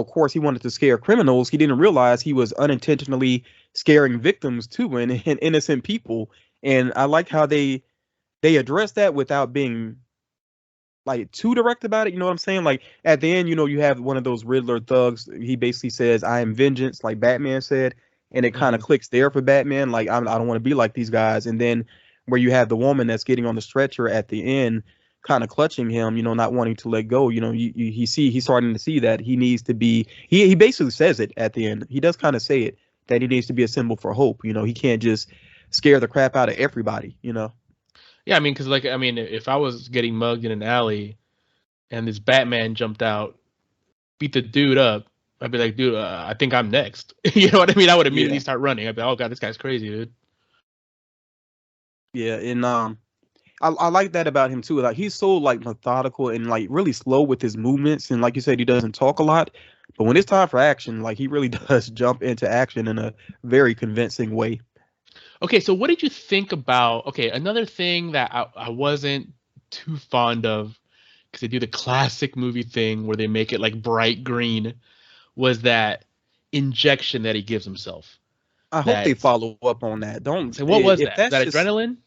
course he wanted to scare criminals. He didn't realize he was unintentionally scaring victims too, and innocent people. And I like how they address that without being like too direct about it. You know what I'm saying? Like at the end, you have one of those Riddler thugs. He basically says, "I am vengeance," like Batman said, and it kind Hmm. of clicks there for Batman. Like I don't want to be like these guys. And then where you have the woman that's getting on the stretcher at the end, kind of clutching him, not wanting to let go. He's starting to see that he needs to be. He basically says it at the end. He does kind of say it that he needs to be a symbol for hope. He can't just scare the crap out of everybody. Yeah, I mean, because if I was getting mugged in an alley and this Batman jumped out, beat the dude up, I'd be like, dude, I think I'm next. You know what I mean? I would immediately Yeah. start running. I'd be like, oh god, this guy's crazy, dude. Yeah, and I like that about him too. Like he's so like methodical and like really slow with his movements, and like you said, he doesn't talk a lot. But when it's time for action, like he really does jump into action in a very convincing way. Okay, so what did you think about? Okay, another thing that I wasn't too fond of because they do the classic movie thing where they make it like bright green was that injection that he gives himself. I hope they That follow up on that. Don't so what was if that? Was that's that just adrenaline?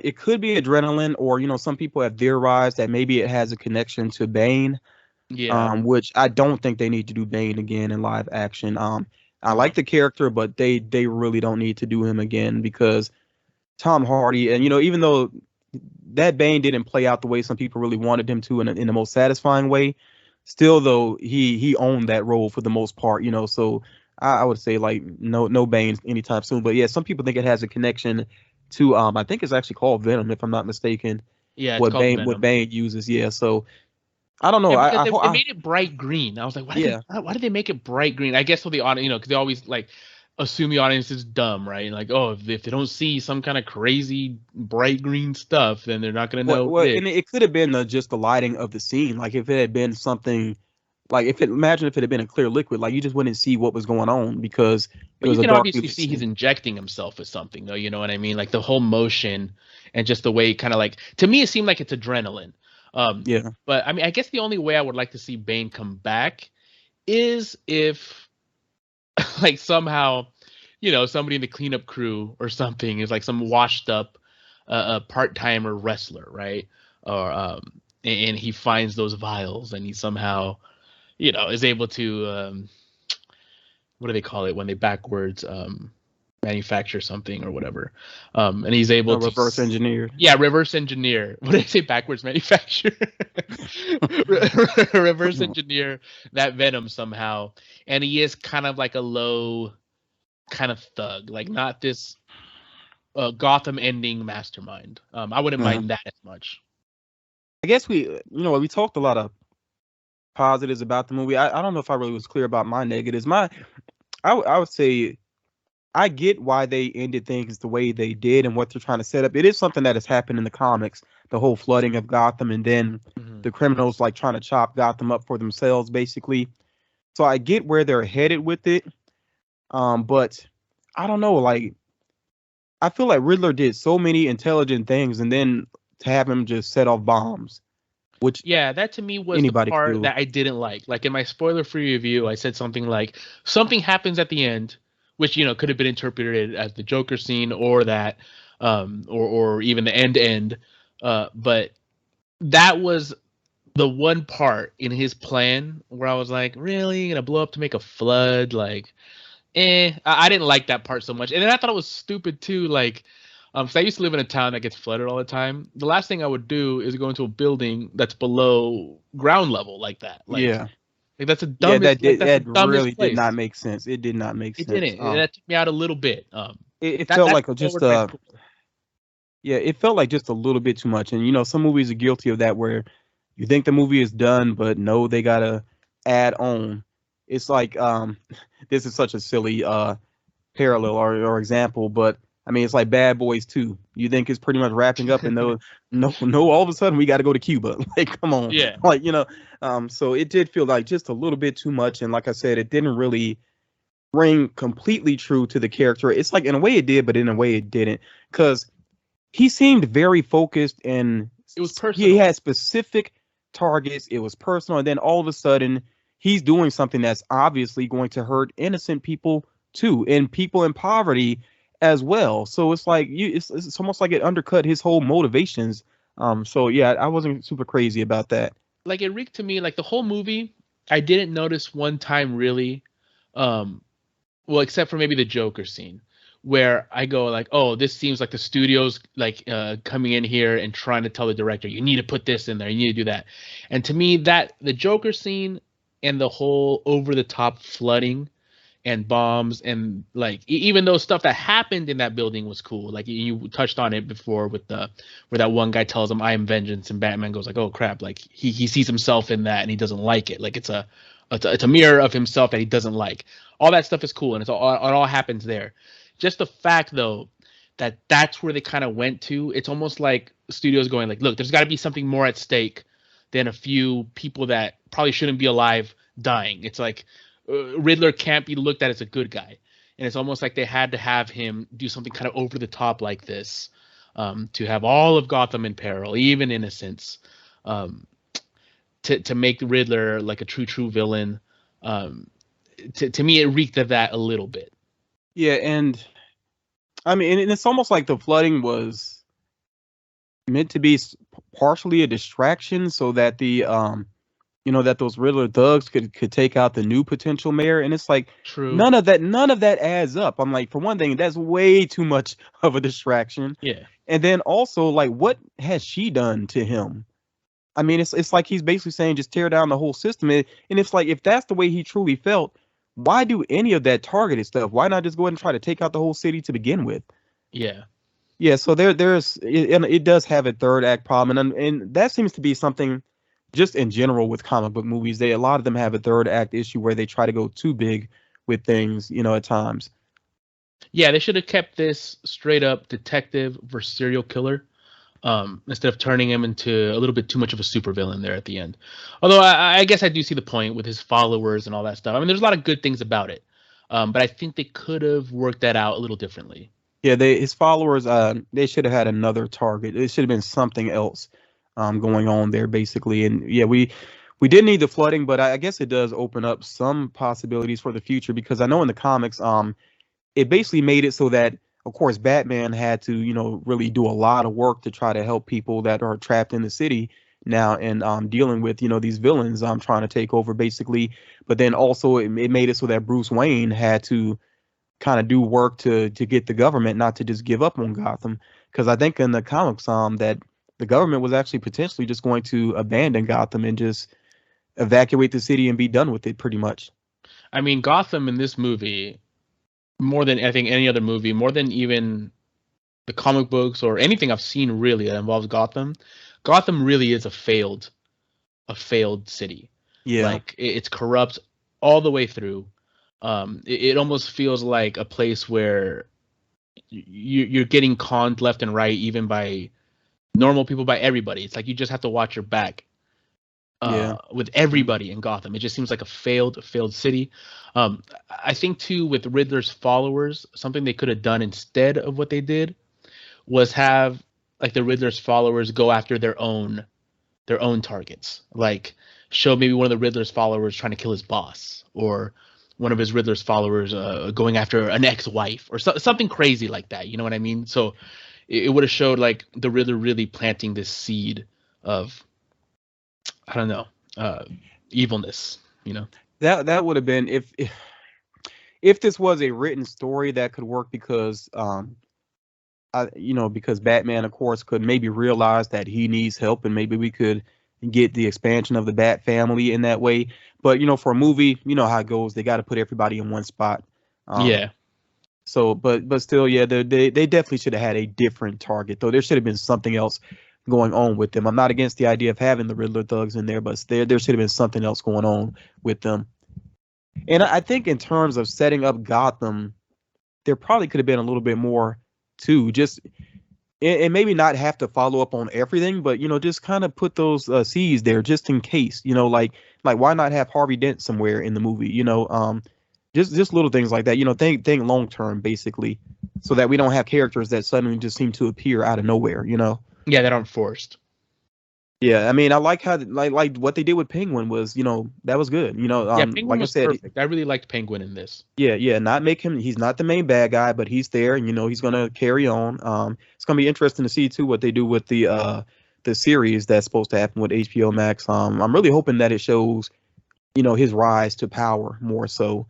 it could be adrenaline, or some people have theorized that maybe it has a connection to Bane. Yeah. Which I don't think they need to do Bane again in live action. I No. like the character, but they really don't need to do him again because Tom Hardy, and even though that Bane didn't play out the way some people really wanted him to in the most satisfying way, still though he owned that role for the most part. So I would say like no Bane anytime soon. But yeah, some people think it has a connection to I think it's actually called Venom if I'm not mistaken. Yeah, it's What called Bane Venom. uses, yeah. So I don't know. Yeah, because they I made it bright green. I was like, yeah. why did they make it bright green? I guess for the audience, because they always like assume the audience is dumb, right? Like, oh, if they don't see some kind of crazy bright green stuff, then they're not gonna know what it And is. it could have been just the lighting of the scene. Like if it had been something, like imagine if it had been a clear liquid, like you just wouldn't see what was going on because it But you was a can darkly obviously lit see he's scene. injecting himself with something, though. You know what I mean? Like the whole motion and just the way, kind of like, to me, it seemed like it's adrenaline. Um, Yeah. but I mean, I guess the only way I would like to see Bane come back is if, like, somehow, somebody in the cleanup crew or something is like some washed up part timer wrestler, right? Or and he finds those vials and he somehow, is able to what do they call it when they backwards manufacture something or whatever, and he's able to Reverse engineered. yeah, reverse engineer. What did I say? Backwards manufacture. Reverse engineer that venom somehow, and he is kind of like a low kind of thug, like not this Gotham ending mastermind. I wouldn't mind that as much. I guess we talked a lot of positives about the movie. I don't know if I really was clear about my negatives. I would say I get why they ended things the way they did and what they're trying to set up. It is something that has happened in the comics, the whole flooding of Gotham, and then Mm-hmm. the criminals like trying to chop Gotham up for themselves, basically. So I get where they're headed with it. But I don't know, like I feel like Riddler did so many intelligent things, and then to have him just set off bombs, which Yeah, that to me was the anybody could part do. that I didn't like. Like in my spoiler-free review, I said something like something happens at the end, which could have been interpreted as the Joker scene or that, or even the end. But that was the one part in his plan where I was like, really, gonna blow up to make a flood? Like, I didn't like that part so much, and then I thought it was stupid too. Like, so I used to live in a town that gets flooded all the time. The last thing I would do is go into a building that's below ground level like that. Yeah. Like that's the Yeah, dumbest. Like that's the that really dumbest did not place. make sense. It did not make It sense. didn't. That took me out a little bit. It That felt that's like a, just forward my point. yeah, it felt like just a little bit too much. And some movies are guilty of that where you think the movie is done, but no, they gotta add on. It's like this is such a silly parallel or example, but I mean it's like Bad Boys 2. You think it's pretty much wrapping up, and no, all of a sudden we got to go to Cuba. Like, come on, Yeah. like so it did feel like just a little bit too much, and like I said, it didn't really ring completely true to the character. It's like in a way it did, but in a way it didn't, because he seemed very focused and It was he personal. had specific targets. It was personal, and then all of a sudden he's doing something that's obviously going to hurt innocent people too, and people in poverty as well. So it's like it's almost like it undercut his whole motivations. So yeah, I wasn't super crazy about that. Like it reeked to me like the whole movie. I didn't notice one time really. Um, well, except for maybe the Joker scene, where I go like, "Oh, this seems like the studio's like coming in here and trying to tell the director, you need to put this in there, you need to do that." And to me, that the Joker scene and the whole over the top flooding and bombs and like even though stuff that happened in that building was cool, like you touched on it before with the where that one guy tells him, "I am vengeance," and Batman goes like, "Oh crap!" Like he sees himself in that and he doesn't like it. Like it's a mirror of himself that he doesn't like. All that stuff is cool and it all happens there. Just the fact though that that's where they kind of went to. It's almost like studios going like, "Look, there's got to be something more at stake than a few people that probably shouldn't be alive dying." It's like Riddler can't be looked at as a good guy, and it's almost like they had to have him do something kind of over the top like this, to have all of Gotham in peril, even innocents, um, to make the Riddler like a true villain. Um, to me, it reeked of that a little bit. Yeah, and I mean, and it's almost like the flooding was meant to be partially a distraction so that the that those Riddler thugs could take out the new potential mayor, and it's like True. none of that adds up. I'm like, for one thing, that's way too much of a distraction, Yeah. and then also like, what has she done to him? I mean, it's like he's basically saying just tear down the whole system, and it's like if that's the way he truly felt, why do any of that targeted stuff? Why not just go ahead and try to take out the whole city to begin with? Yeah. Yeah, so and it does have a third act problem, and that seems to be something just in general with comic book movies. A lot of them have a third act issue where they try to go too big with things, at times. Yeah, they should have kept this straight up detective versus serial killer, instead of turning him into a little bit too much of a supervillain there at the end. Although I guess I do see the point with his followers and all that stuff. I mean, there's a lot of good things about it, but I think they could have worked that out a little differently. Yeah, his followers, they should have had another target. It should have been something else, going on there basically. And yeah, we did need the flooding, but I guess it does open up some possibilities for the future because I know in the comics, it basically made it so that, of course, Batman had to, really do a lot of work to try to help people that are trapped in the city now and dealing with, these villains trying to take over basically. But then also it made it so that Bruce Wayne had to kind of do work to get the government not to just give up on Gotham. Because I think in the comics, that the government was actually potentially just going to abandon Gotham and just evacuate the city and be done with it pretty much. I mean, Gotham in this movie, more than I think any other movie, more than even the comic books or anything I've seen really that involves Gotham, Gotham really is a failed city. Yeah. Like it's corrupt all the way through. It almost feels like a place where you're getting conned left and right, even by normal people, by everybody. It's like you just have to watch your back, Yeah. with everybody in Gotham. It just seems like a failed city. I think too with Riddler's followers, something they could have done instead of what they did was have like the Riddler's followers go after their own targets. Like show maybe one of the Riddler's followers trying to kill his boss, or one of his Riddler's followers going after an ex-wife, or something crazy like that. You know what I mean? So it would have showed like the Riddler really planting this seed of, I don't know, evilness. You know? That would have been if this was a written story that could work because because Batman, of course, could maybe realize that he needs help, and maybe we could get the expansion of the Bat family in that way. But for a movie, you know how it goes. They got to put everybody in one spot. Um, Yeah. so, but still, yeah, they definitely should have had a different target, though. There should have been something else going on with them. I'm not against the idea of having the Riddler thugs in there, but there should have been something else going on with them. And I think in terms of setting up Gotham, there probably could have been a little bit more too. Just and maybe not have to follow up on everything, but just kind of put those seeds there just in case. Like why not have Harvey Dent somewhere in the movie? Just little things like that. Think long term basically, so that we don't have characters that suddenly just seem to appear out of nowhere. Yeah, that aren't forced. Yeah, I mean, I like how like what they did with Penguin was, that was good. Yeah, Penguin Like I was said, perfect. I really liked Penguin in this. yeah, not make him. He's not the main bad guy, but he's there, and he's gonna carry on. It's gonna be interesting to see too what they do with the series that's supposed to happen with HBO Max. I'm really hoping that it shows, his rise to power more so,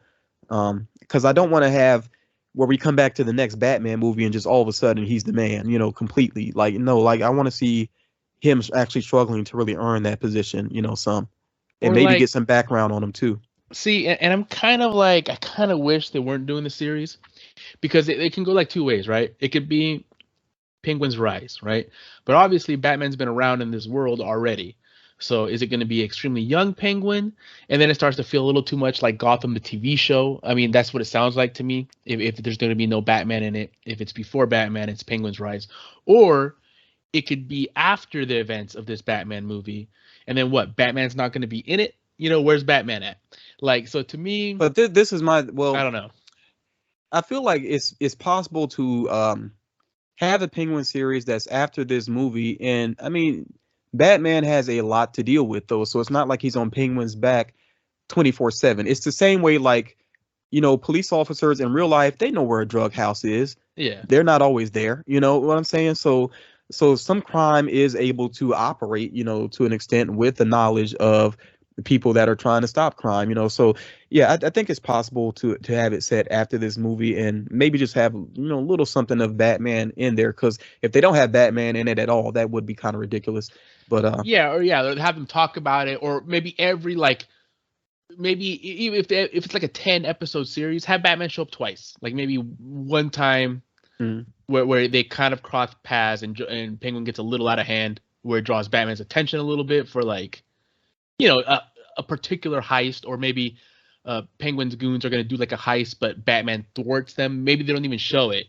because I don't want to have where we come back to the next Batman movie and just all of a sudden he's the man, completely. Like no, like I want to see him actually struggling to really earn that position, some, and Or maybe like, get some background on him too. see, and I'm kind of like, I kind of wish they weren't doing the series, because it can go like two ways, right? It could be Penguin's rise, right? But obviously, Batman's been around in this world already. So is it going to be extremely young Penguin? And then it starts to feel a little too much like Gotham, the TV show. I mean, that's what it sounds like to me. If there's going to be no Batman in it, if it's before Batman, it's Penguin's rise. Or it could be after the events of this Batman movie. And then what? Batman's not going to be in it? Where's Batman at? Like, so to me, But this is my I well. don't know. I feel like it's possible to have a Penguin series that's after this movie, and I mean, Batman has a lot to deal with though, so it's not like he's on Penguin's back 24/7. It's the same way like police officers in real life, they know where a drug house is. Yeah. They're not always there. You know what I'm saying? So some crime is able to operate, to an extent with the knowledge of the people that are trying to stop crime, So yeah, I think it's possible to have it set after this movie and maybe just have a little something of Batman in there because if they don't have Batman in it at all, that would be kind of ridiculous. But Yeah, or yeah, have them talk about it, or maybe every like, maybe even if it's like a 10 episode series, have Batman show up twice, like maybe one time mm, where they kind of cross paths, and Penguin gets a little out of hand, where it draws Batman's attention a little bit for like, a particular heist, or maybe Penguin's goons are gonna do like a heist, but Batman thwarts them. Maybe they don't even show it,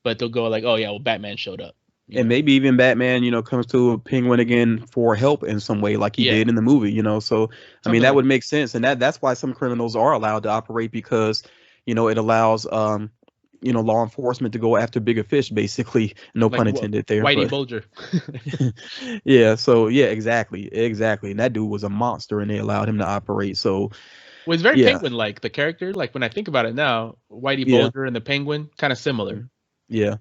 but they'll go like, "Oh yeah, well Batman showed up." And maybe even Batman, comes to a Penguin again for help in some way, like he Yeah, did in the movie. So I mean something that like would make sense, and that's why some criminals are allowed to operate because it allows law enforcement to go after bigger fish, basically. No like pun intended there, Whitey but Bulger. yeah. So yeah, exactly. And that dude was a monster, and they allowed him to operate. So Well, it's very yeah, Penguin-like. The character, like when I think about it now, Whitey yeah, Bulger and the Penguin, kind of similar. yeah.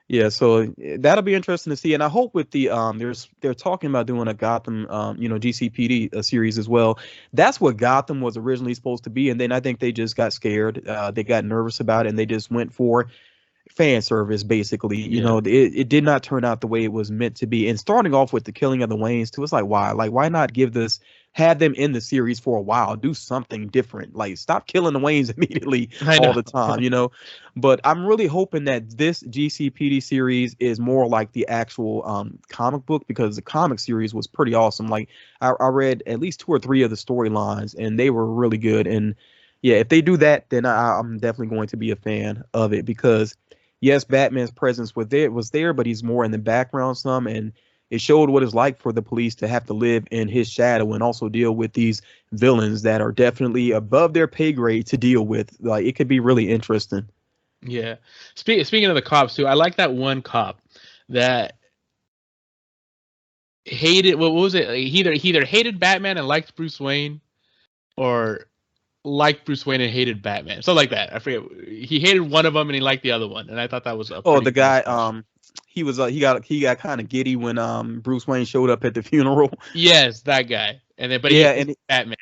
Yeah, so that'll be interesting to see, and I hope with the they're talking about doing a Gotham GCPD series as well. That's what Gotham was originally supposed to be, and then I think they just got scared. They got nervous about it, and they just went for fan service basically. Yeah. It did not turn out the way it was meant to be. And starting off with the killing of the Waynes too, it's like why not have them in the series for a while, do something different, like stop killing the Waynes immediately I all know. the time. But I'm really hoping that this GCPD series is more like the actual comic book, because the comic series was pretty awesome. Like I read at least 2 or 3 of the storylines and they were really good. And yeah, if they do that, then I'm definitely going to be a fan of it, because yes, Batman's presence was there, but he's more in the background some, and it showed what it's like for the police to have to live in his shadow and also deal with these villains that are definitely above their pay grade to deal with. Like it could be really interesting. Yeah. Speaking of the cops too, I like that one cop that hated what was it? He either hated Batman and liked Bruce Wayne, or liked Bruce Wayne and hated Batman. So like that. I forget. He hated one of them and he liked the other one, and I thought that was a Oh, pretty the cool guy, sketch. he got kind of giddy when Bruce Wayne showed up at the funeral. Yes, that guy. And then, but he Yeah, hates and Batman.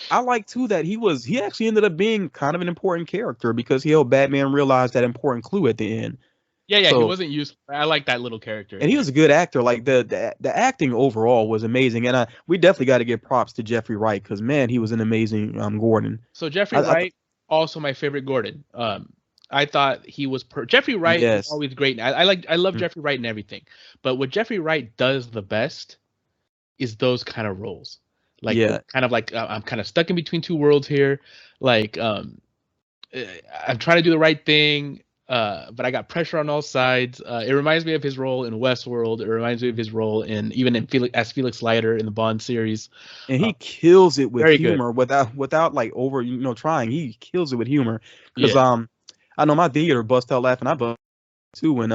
I like too that he actually ended up being kind of an important character because he helped Batman realize that important clue at the end. Yeah, he So, wasn't useful. I like that little character and in he there. was a good actor. Like the acting overall was amazing, and we definitely got to give props to Jeffrey Wright, because man, he was an amazing Gordon. So Jeffrey I Wright, also my favorite Gordon. I thought he was Jeffrey Wright is yes, always great. I love Jeffrey Wright and everything, but what Jeffrey Wright does the best is those kind of roles, like yeah, kind of like I'm kind of stuck in between two worlds here, like I'm trying to do the right thing, but I got pressure on all sides. It reminds me of his role in Westworld. It reminds me of his role in Felix Leiter in the Bond series. and Uh, he kills it with Very good. humor without like over trying. He kills it with humor because Yeah. I know my theater bust out laughing. I bust too when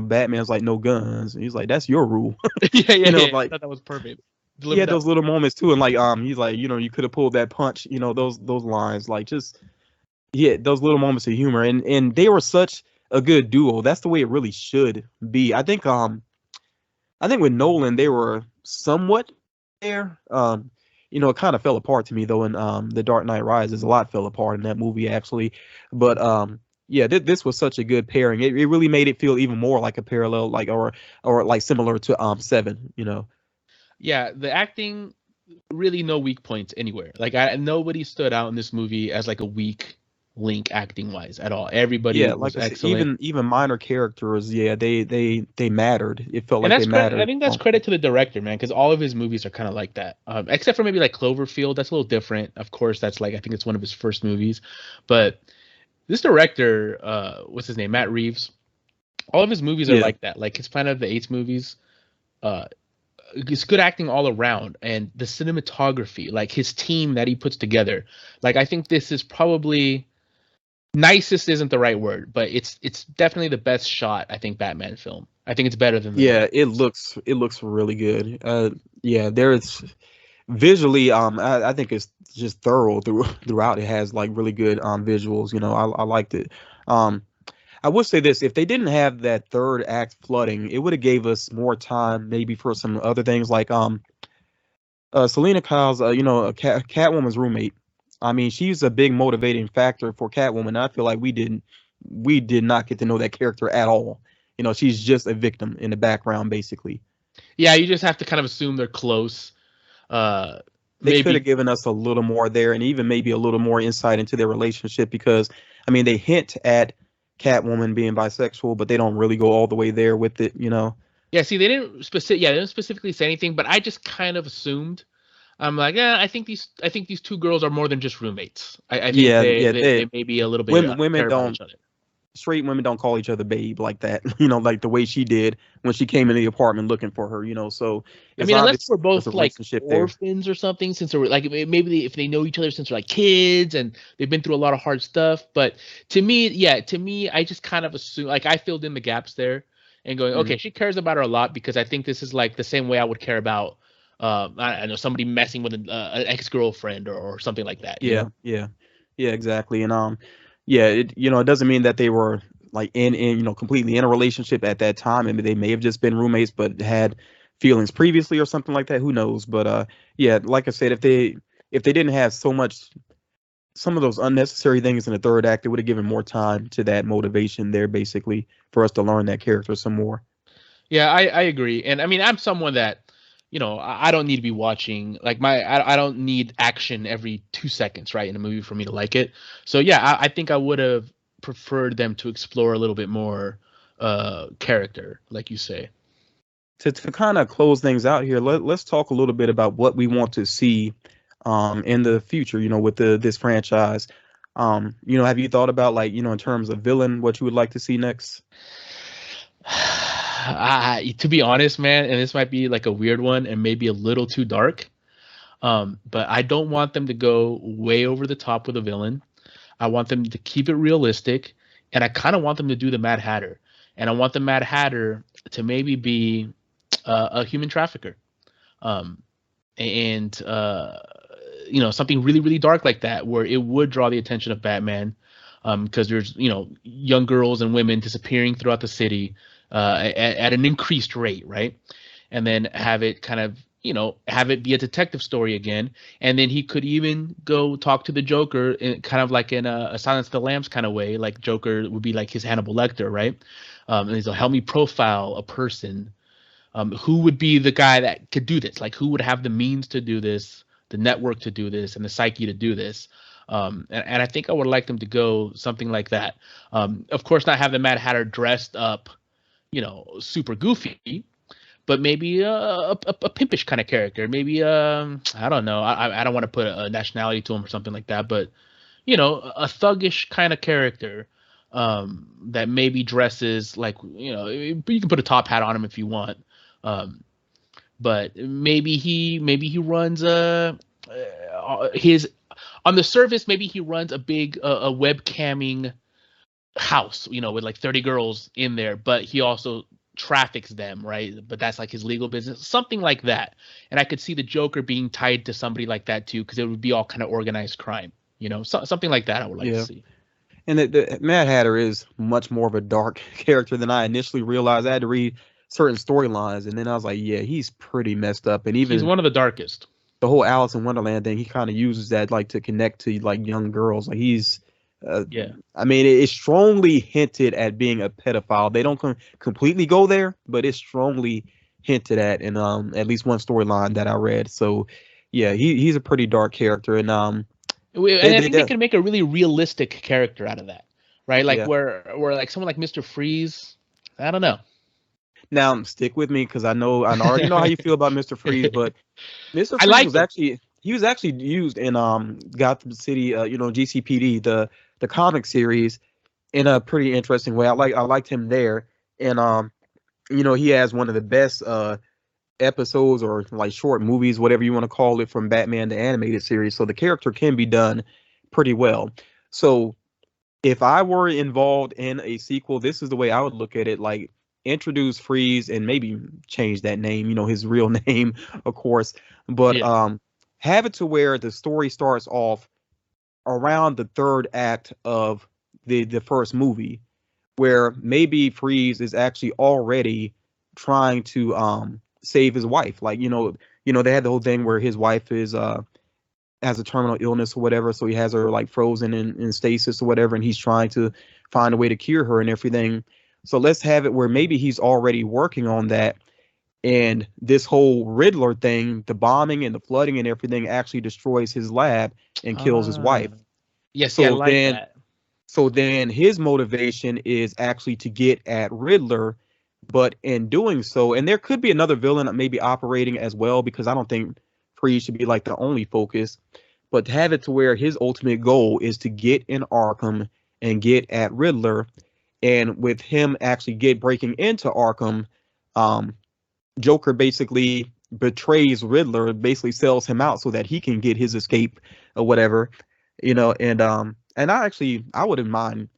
Batman's like no guns. And he's like that's your rule. Yeah. I Like thought that was perfect. he had Delivered that. those little moments too, and like he's like you could have pulled that punch. Those lines like just yeah, those little moments of humor, and they were such a good duo. That's the way it really should be. I think with Nolan they were somewhat there. It kind of fell apart to me though in The Dark Knight Rises. A lot fell apart in that movie actually, but yeah, this was such a good pairing. It really made it feel even more like a parallel, like or like similar to Seven. Yeah, the acting, really no weak points anywhere. Like nobody stood out in this movie as like a weak link acting wise at all. Everybody Yeah, was like I said, excellent. even minor characters, yeah, they mattered. It felt And like they that's credit. I mattered. think that's credit to the director, man, because all of his movies are kind of like that. Except for maybe like Cloverfield, that's a little different. Of course, that's like I think it's one of his first movies, but this director, what's his name, Matt Reeves. All of his movies are Yeah, like that. Like his Planet of the Apes movies, uh, it's good acting all around, and the cinematography, like his team that he puts together. Like I think this is probably nicest isn't the right word, but it's definitely the best shot I think Batman film. I think it's better than the yeah, Nolan. it looks really good. Yeah, there's visually, I think it's just thorough throughout. It has like really good visuals. I liked it. Um, I would say this: if they didn't have that third act flooding, it would have gave us more time maybe for some other things like Selena Kyle's, Catwoman's roommate. I mean, she's a big motivating factor for Catwoman. I feel like we did not get to know that character at all. She's just a victim in the background, basically. Yeah, you just have to kind of assume they're close. They could have Maybe. given us a little more there, and even maybe a little more insight into their relationship, because, I mean, they hint at Catwoman being bisexual, but they don't really go all the way there with it. Yeah, see, they didn't specifically say anything, but I just kind of assumed. I'm like, yeah, I think these two girls are more than just roommates. I think Yeah, they, yeah. they they maybe a little bit Women care about don't each other. straight women don't call each other babe like that. Like the way she did when she came in the apartment looking for her. So I it's mean, unless obvious we're there's a both like relationship there. orphans or something, since they're like maybe if they know each other since they're like kids and they've been through a lot of hard stuff. But to me, I just kind of assume like I filled in the gaps there and going, Hmm. okay, she cares about her a lot because I think this is like the same way I would care about, I know somebody messing with an ex girlfriend or something like that, you Yeah, know? yeah, yeah, exactly. And yeah, it doesn't mean that they were like in completely in a relationship at that time. I mean, they may have just been roommates, but had feelings previously or something like that. Who knows? But yeah, like I said, if they didn't have some of those unnecessary things in the third act, it would have given more time to that motivation there, basically, for us to learn that character some more. Yeah, I agree. And I mean, I'm someone that, I don't need to be watching like I don't need action every 2 seconds, right, in a movie for me to like it. So yeah, I think I would have preferred them to explore a little bit more character, like you say. To kind of close things out here, let's talk a little bit about what we want to see in the future, with this franchise. Have you thought about, like, in terms of villain, what you would like to see next? To be honest, man, and this might be like a weird one and maybe a little too dark, but I don't want them to go way over the top with a villain. I want them to keep it realistic, and I kind of want them to do the Mad Hatter, and I want the Mad Hatter to maybe be a human trafficker, um, and something really really dark like that, where it would draw the attention of Batman, because there's young girls and women disappearing throughout the city at an increased rate, right? And then have it kind of have it be a detective story again, and then he could even go talk to the Joker in kind of like in a Silence of the Lambs kind of way, like Joker would be like his Hannibal Lecter, right? And he's like, help me profile a person. Who would be the guy that could do this? Like, who would have the means to do this, the network to do this, and the psyche to do this? And I think I would like them to go something like that. Of course, not have the Mad Hatter dressed up, super goofy, but maybe a pimpish kind of character. Maybe I don't know. I don't want to put a nationality to him or something like that, but a thuggish kind of character, that maybe dresses like you can put a top hat on him if you want, um, but maybe he runs his on the surface maybe he runs a big a webcamming house, with like 30 girls in there, but he also traffics them, right? But that's like his legal business, something like that. And I could see the Joker being tied to somebody like that too, because it would be all kind of organized crime, something like that I would like to Yeah. see. And the Mad Hatter is much more of a dark character than I initially realized. I had to read certain storylines, and then I was like, yeah, he's pretty messed up. And He's even one of the darkest. the whole Alice in Wonderland thing, he kind of uses that, like, to connect to, like, young girls. Like, uh, Yeah. I mean, it's strongly hinted at being a pedophile. They don't completely go there, but it's strongly hinted at in at least one storyline that I read. So, yeah, he's a pretty dark character, and And I think they can make a really realistic character out of that, right? Like yeah. where like someone like Mr. Freeze, I don't know. Now stick with me because I already know how you feel about Mr. Freeze, but Mr. I Freeze liked him. was actually used in Gotham City, GCPD, the comic series, in a pretty interesting way. I liked him there, and he has one of the best episodes, or like short movies, whatever you want to call it, from Batman the animated series. So the character can be done pretty well. So if I were involved in a sequel, this is the way I would look at it. Like, introduce Freeze and maybe change that name, his real name, of course, but Yeah. have it to where the story starts off around the third act of the first movie, where maybe Freeze is actually already trying to save his wife. Like, they had the whole thing where his wife is has a terminal illness or whatever, so he has her, like, frozen in stasis or whatever, and he's trying to find a way to cure her and everything. So let's have it where maybe he's already working on that, and this whole Riddler thing, the bombing and the flooding and everything, actually destroys his lab and kills his Ah. wife. Yeah, see, I So like then that. so then his motivation is actually to get at Riddler, but in doing so, and there could be another villain maybe operating as well, because I don't think Freeze should be like the only focus, but to have it to where his ultimate goal is to get in Arkham and get at Riddler, and with him actually breaking into Arkham, um, Joker basically betrays Riddler, basically sells him out so that he can get his escape or whatever, and I wouldn't mind.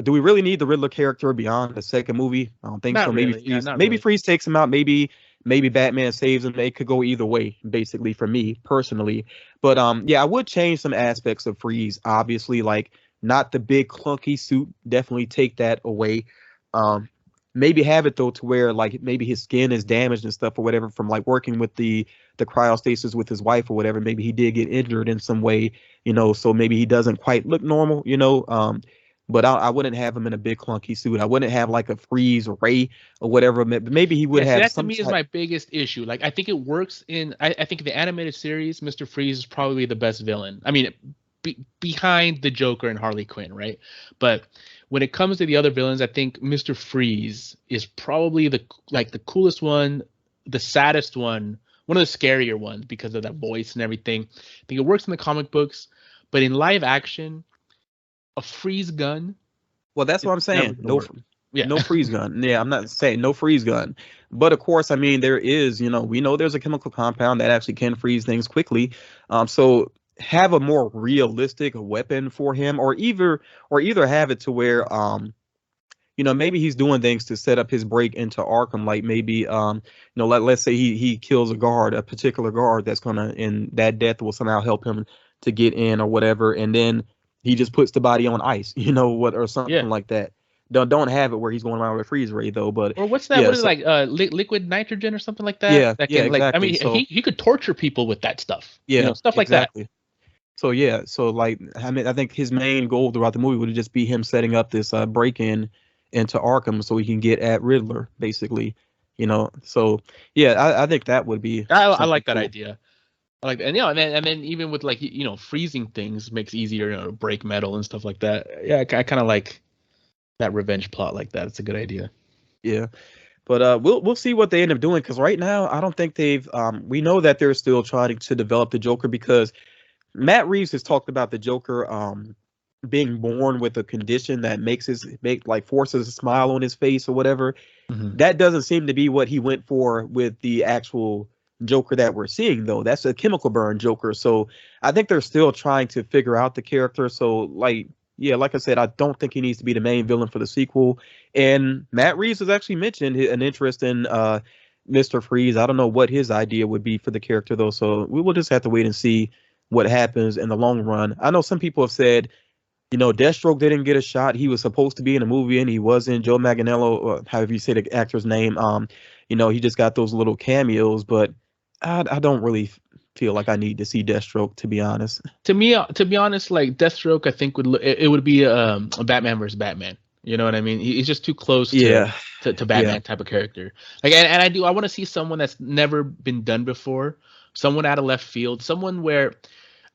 Do we really need the Riddler character beyond the second movie? I don't think Not so. Maybe really. Yeah, not Maybe really. Freeze takes him out. Maybe Batman saves him. It could go either way, basically, for me personally. But yeah, I would change some aspects of Freeze. Obviously, like not the big clunky suit. Definitely take that away. Um, maybe have it though to where like maybe his skin is damaged and stuff or whatever from like working with the cryostasis with his wife or whatever. Maybe he did get injured in some way, so maybe he doesn't quite look normal, but I wouldn't have him in a big clunky suit. I wouldn't have like a Freeze Ray or whatever. Maybe he would Yeah, see, have that to some me is type. my biggest issue. Like, I think it works in. I think the animated series, Mr. Freeze is probably the best villain. I mean, behind the Joker and Harley Quinn, right? But when it comes to the other villains, I think Mr. Freeze is probably the coolest one, the saddest one of the scarier ones because of that voice and everything. I think it works in the comic books, but in live action, a freeze gun Well, that's is what I'm never saying. gonna work. Yeah. No freeze gun. Yeah, I'm not saying no freeze gun, but of course, I mean there is. We know there's a chemical compound that actually can freeze things quickly. So have a more realistic weapon for him, or either have it to where maybe he's doing things to set up his break into Arkham. Like maybe let's say he kills a particular guard that's gonna, and that death will somehow help him to get in or whatever, and then he just puts the body on ice, or Yeah. something like that. Don't have it where he's going around with a freeze ray though, but Or what's that? yeah, What is it, so like liquid nitrogen or something like that? yeah, That yeah, can, like, I exactly. mean, So he could torture people with that stuff. yeah, Stuff like that. exactly. So yeah, so like I mean, I think his main goal throughout the movie would just be him setting up this break in into Arkham so he can get at Riddler, basically. So yeah, I think that would be I something like that cool. idea. I like that. And then even with like freezing things makes it easier to break metal and stuff like that. Yeah, I kind of like that revenge plot like that. It's a good idea. Yeah. But we'll see what they end up doing, because right now I don't think they've we know that they're still trying to develop the Joker, because Matt Reeves has talked about the Joker being born with a condition that forces a smile on his face or whatever. Mm-hmm. That doesn't seem to be what he went for with the actual Joker that we're seeing, though. That's a chemical burn Joker. So I think they're still trying to figure out the character. So like I said, I don't think he needs to be the main villain for the sequel. And Matt Reeves has actually mentioned an interest in Mr. Freeze. I don't know what his idea would be for the character though. So we will just have to wait and see what happens in the long run. I know some people have said, Deathstroke didn't get a shot. He was supposed to be in a movie and he wasn't. Joe Manganiello, or however you say the actor's name, he just got those little cameos, but I don't really feel like I need to see Deathstroke, to be honest. To be honest, like Deathstroke, I think it would be a Batman versus Batman. You know what I mean? He's just too close Yeah, to Batman yeah, type of character. Like, and I want to see someone that's never been done before, someone out of left field, someone where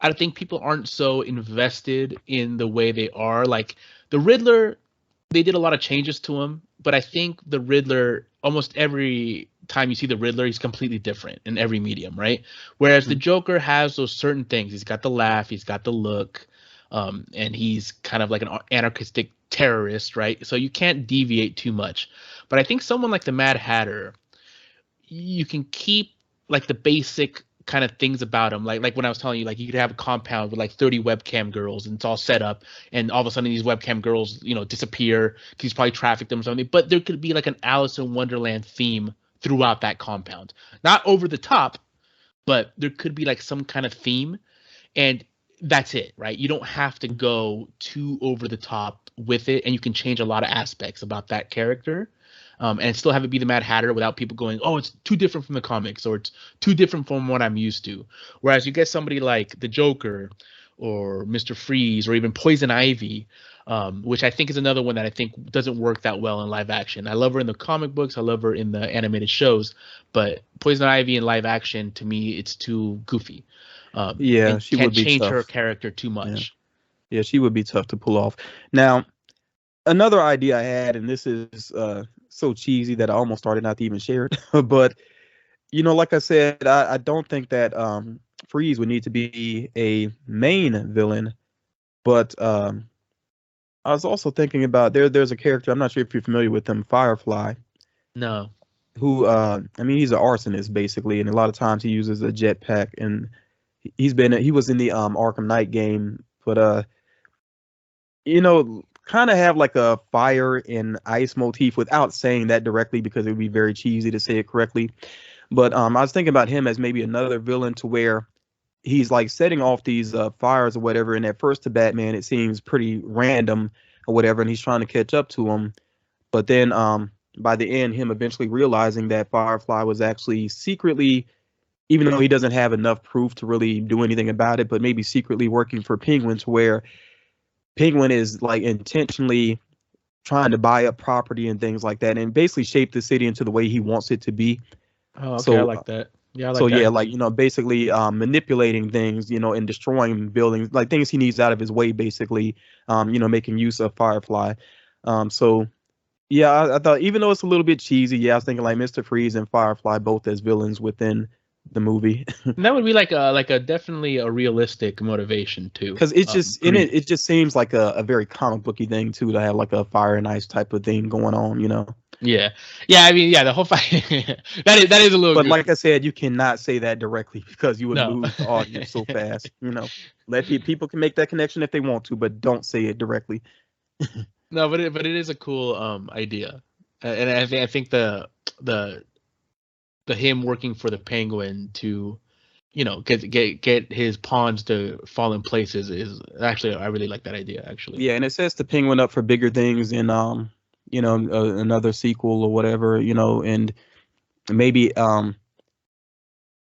I think people aren't so invested in the way they are. Like the Riddler, they did a lot of changes to him, but I think the Riddler, almost every time you see the Riddler, he's completely different in every medium, right? Whereas the Joker has those certain things. He's got the laugh, he's got the look, and he's kind of like an anarchistic terrorist, right? So you can't deviate too much. But I think someone like the Mad Hatter, you can keep like the basic kind of things about him, like when I was telling you, like you could have a compound with like 30 webcam girls and it's all set up, and all of a sudden these webcam girls disappear because he's probably trafficked them or something. But there could be like an Alice in Wonderland theme throughout that compound, not over the top, but there could be like some kind of theme, and that's it, right? You don't have to go too over the top with it, and you can change a lot of aspects about that character. And still have it be the Mad Hatter without people going, oh, it's too different from the comics, or it's too different from what I'm used to. Whereas you get somebody like the Joker or Mr. Freeze or even Poison Ivy, which I think is another one that I think doesn't work that well in live action. I love her in the comic books. I love her in the animated shows. But Poison Ivy in live action, to me, it's too goofy. yeah, And she can't would be change her tough. character too Yeah, much. yeah, she would be tough to pull off. Now, another idea I had, and this is so cheesy that I almost started not to even share it, but like I said, I don't think that Freeze would need to be a main villain, but I was also thinking about there's a character, I'm not sure if you're familiar with him, Firefly, No. who I mean he's an arsonist basically, and a lot of times he uses a jetpack, and he was in the Arkham Knight game, but kind of have like a fire and ice motif without saying that directly because it would be very cheesy to say it correctly. But I was thinking about him as maybe another villain to where he's like setting off these fires or whatever. And at first to Batman, it seems pretty random or whatever, and he's trying to catch up to him. But then by the end, him eventually realizing that Firefly was actually secretly, even though he doesn't have enough proof to really do anything about it, but maybe secretly working for Penguin, to where Penguin is like intentionally trying to buy up property and things like that, and basically shape the city into the way he wants it to be. Oh, okay, I So, like that. Yeah, I so like that. yeah, like basically manipulating things, and destroying buildings, like things he needs out of his way, basically, making use of Firefly. So yeah, I thought even though it's a little bit cheesy, yeah, I was thinking like Mr. Freeze and Firefly both as villains within the movie. And that would be like a definitely a realistic motivation too. Because it's just in Freeze. it just seems like a very comic booky thing too, to have like a fire and ice type of thing going on. Yeah, yeah. I mean, yeah, the whole fight that is a little But good. like I said, you cannot say that directly because you would No. lose the audience so fast. Let people can make that connection if they want to, but don't say it directly. No, but it is a cool idea, and I think the him working for the Penguin to, get his pawns to fall in places is actually, I really like that idea actually. Yeah, and it sets the Penguin up for bigger things in another sequel or whatever, and maybe I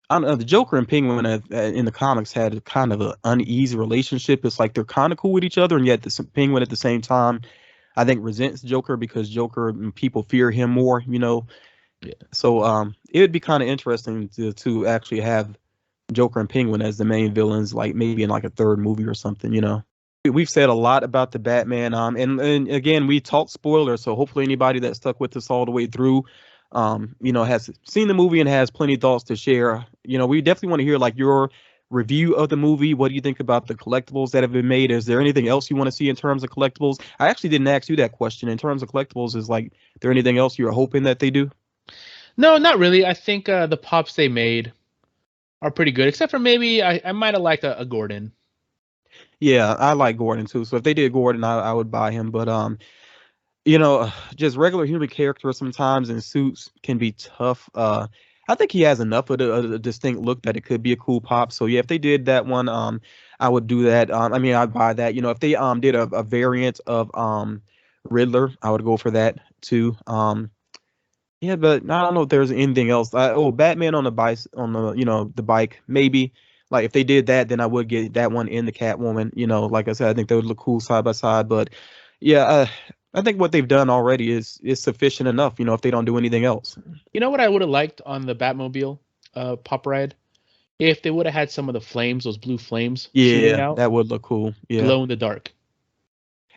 don't know, the Joker and Penguin in the comics had kind of an uneasy relationship. It's like they're kind of cool with each other, and yet the Penguin at the same time, I think, resents Joker because Joker and people fear him more. Yeah. So it would be kind of interesting to actually have Joker and Penguin as the main villains, like maybe in like a third movie or something. We've said a lot about the Batman, and again, we talked spoilers, so hopefully anybody that stuck with us all the way through, has seen the movie and has plenty of thoughts to share. We definitely want to hear like your review of the movie. What do you think about the collectibles that have been made? Is there anything else you want to see in terms of collectibles? I actually didn't ask you that question. In terms of collectibles, is like there anything else you're hoping that they do? No, not really. I think the pops they made are pretty good, except for maybe I might have liked a Gordon. Yeah, I like Gordon too. So if they did Gordon, I would buy him. But just regular human characters sometimes in suits can be tough. I think he has enough of a distinct look that it could be a cool pop. So yeah, if they did that one, I would do that. I mean, I'd buy that. If they did a variant of Riddler, I would go for that too. Yeah, but I don't know if there's anything else. Batman on the bike, the bike, maybe. Like if they did that, then I would get that one in the Catwoman. Like I said, I think they would look cool side by side. But yeah, I think what they've done already is sufficient enough. If they don't do anything else. You know what I would have liked on the Batmobile pop ride? If they would have had some of the flames, those blue flames shooting Yeah, out, that would look cool. Yeah. glow in the dark.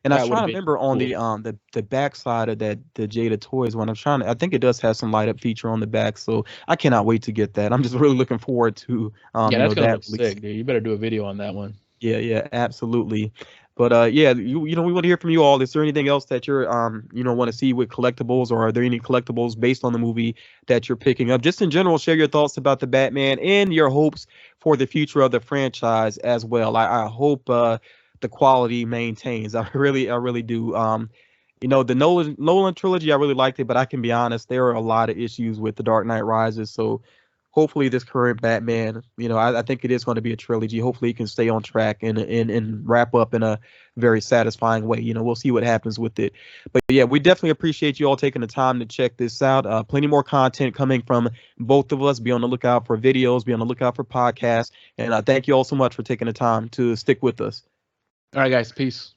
And I That was would trying have to been remember on cool. the back side of the Jada Toys one. I think it does have some light up feature on the back, so I cannot wait to get that. I'm just really looking forward to Yeah, that's gonna that look release. sick, dude. You better do a video on that one. Yeah, absolutely. But yeah, we want to hear from you all. Is there anything else that you're want to see with collectibles, or are there any collectibles based on the movie that you're picking up? Just in general, share your thoughts about the Batman and your hopes for the future of the franchise as well. I hope the quality maintains. I really do. The Nolan trilogy, I really liked it, but I can be honest, there are a lot of issues with The Dark Knight Rises. So hopefully this current Batman, I think it is going to be a trilogy. Hopefully it can stay on track and wrap up in a very satisfying way. We'll see what happens with it. But yeah, we definitely appreciate you all taking the time to check this out. Plenty more content coming from both of us. Be on the lookout for videos, be on the lookout for podcasts. And thank you all so much for taking the time to stick with us. All right, guys. Peace.